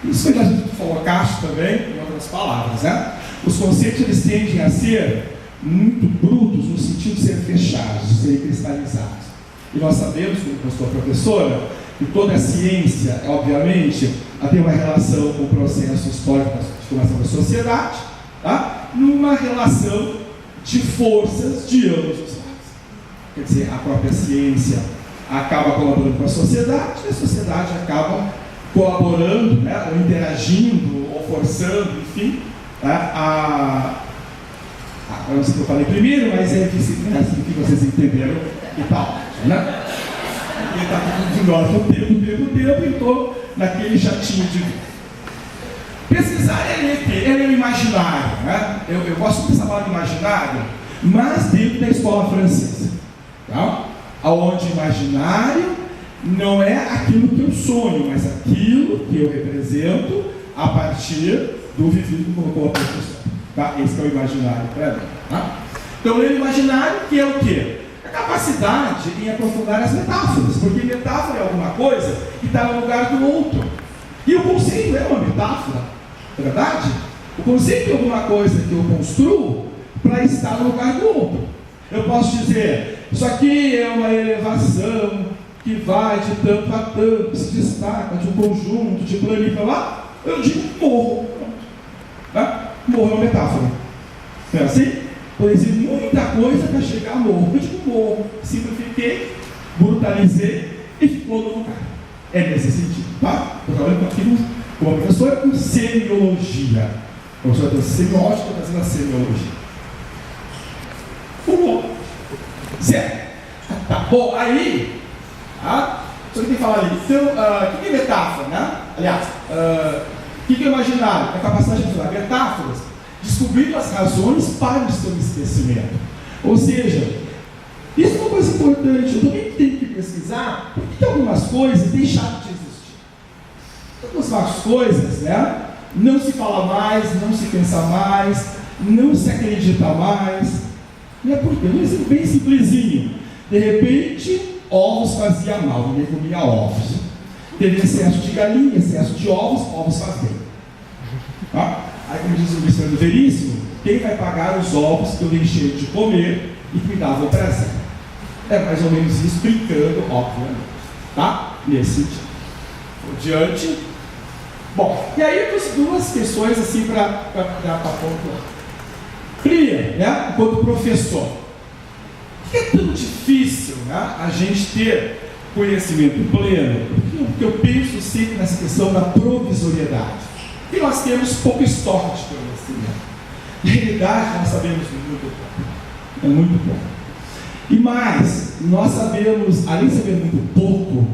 S4: Isso que a gente falou Castro também, em outras palavras. Né? Os conceitos eles tendem a ser muito brutos no sentido de serem fechados, de serem cristalizados. E nós sabemos, como mostrou a professora, que toda a ciência, obviamente, tem uma relação com o processo histórico de formação da sociedade, tá? Numa relação de forças de ambos os lados. Quer dizer, a própria ciência acaba colaborando com a sociedade, e a sociedade acaba colaborando, né, ou interagindo, ou forçando, enfim, eu não sei o que eu falei primeiro, mas é que vocês entenderam e tal, né? Ele está tudo de nós o tempo, e estou naquele jatinho de vida. Pesquisar é o imaginário, né? Eu gosto dessa palavra imaginário, mas dentro da escola francesa, tá? Onde imaginário não é aquilo que eu sonho, mas aquilo que eu represento a partir do vivido, como colocou a professora. Tá? Esse é o imaginário para mim. Tá? Então, o imaginário que é o quê? A capacidade em aprofundar as metáforas, porque metáfora é alguma coisa que está no lugar do outro. E o conceito é uma metáfora, não é verdade? O conceito é alguma coisa que eu construo para estar no lugar do outro. Eu posso dizer, isso aqui é uma elevação que vai de tanto a tanto, se destaca de um conjunto de planeta lá, eu digo morro. Tá? Morro é uma metáfora. Não é assim? Por exemplo, muita coisa para chegar a morro. Eu digo morro, simplifiquei, brutalizei e ficou no lugar. É nesse sentido, tá? Estou trabalhando com aquilo com a professora com semiologia. A professora tem semiótica, fazendo a semiologia. Pulou. Certo? Tá. Bom, aí, tá? Só que tem que falar ali. Então, o que é metáfora, né? Aliás, o que é imaginário? É a capacidade de usar metáforas, descobrindo as razões para o seu esquecimento. Ou seja, isso é uma coisa importante. Eu também tenho que pesquisar por que algumas coisas deixaram de existir. Algumas coisas, né? Não se fala mais, não se pensa mais, não se acredita mais. Não é porque, um exemplo bem simplesinho. De repente, ovos fazia mal, ninguém comia ovos. Teve excesso de galinha, excesso de ovos faz bem. Tá? Aí, como diz o Luciano Veríssimo, quem vai pagar os ovos que eu deixei de comer e que me davam prazer? É mais ou menos isso, brincando, obviamente. Tá? Nesse sentido. Por diante. Bom, e aí eu trouxe duas questões assim para pontuar. Primeiro, né, enquanto professor, por que é tão difícil, né, a gente ter conhecimento pleno? Porque eu penso sempre nessa questão da provisoriedade. E nós temos pouco estoque de conhecimento. Na realidade, nós sabemos muito pouco. É muito pouco. E mais, nós sabemos, além de saber muito pouco,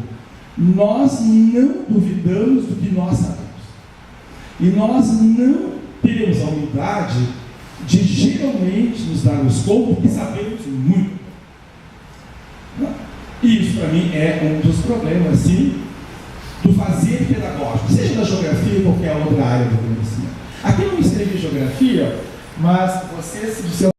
S4: nós não duvidamos do que nós sabemos. E nós não temos a humildade de geralmente nos darmos conta que sabemos muito. E isso, para mim, é um dos problemas, sim, do fazer pedagógico, seja da geografia ou qualquer outra área do conhecimento. Aqui eu não escrevi geografia, mas vocês, do seu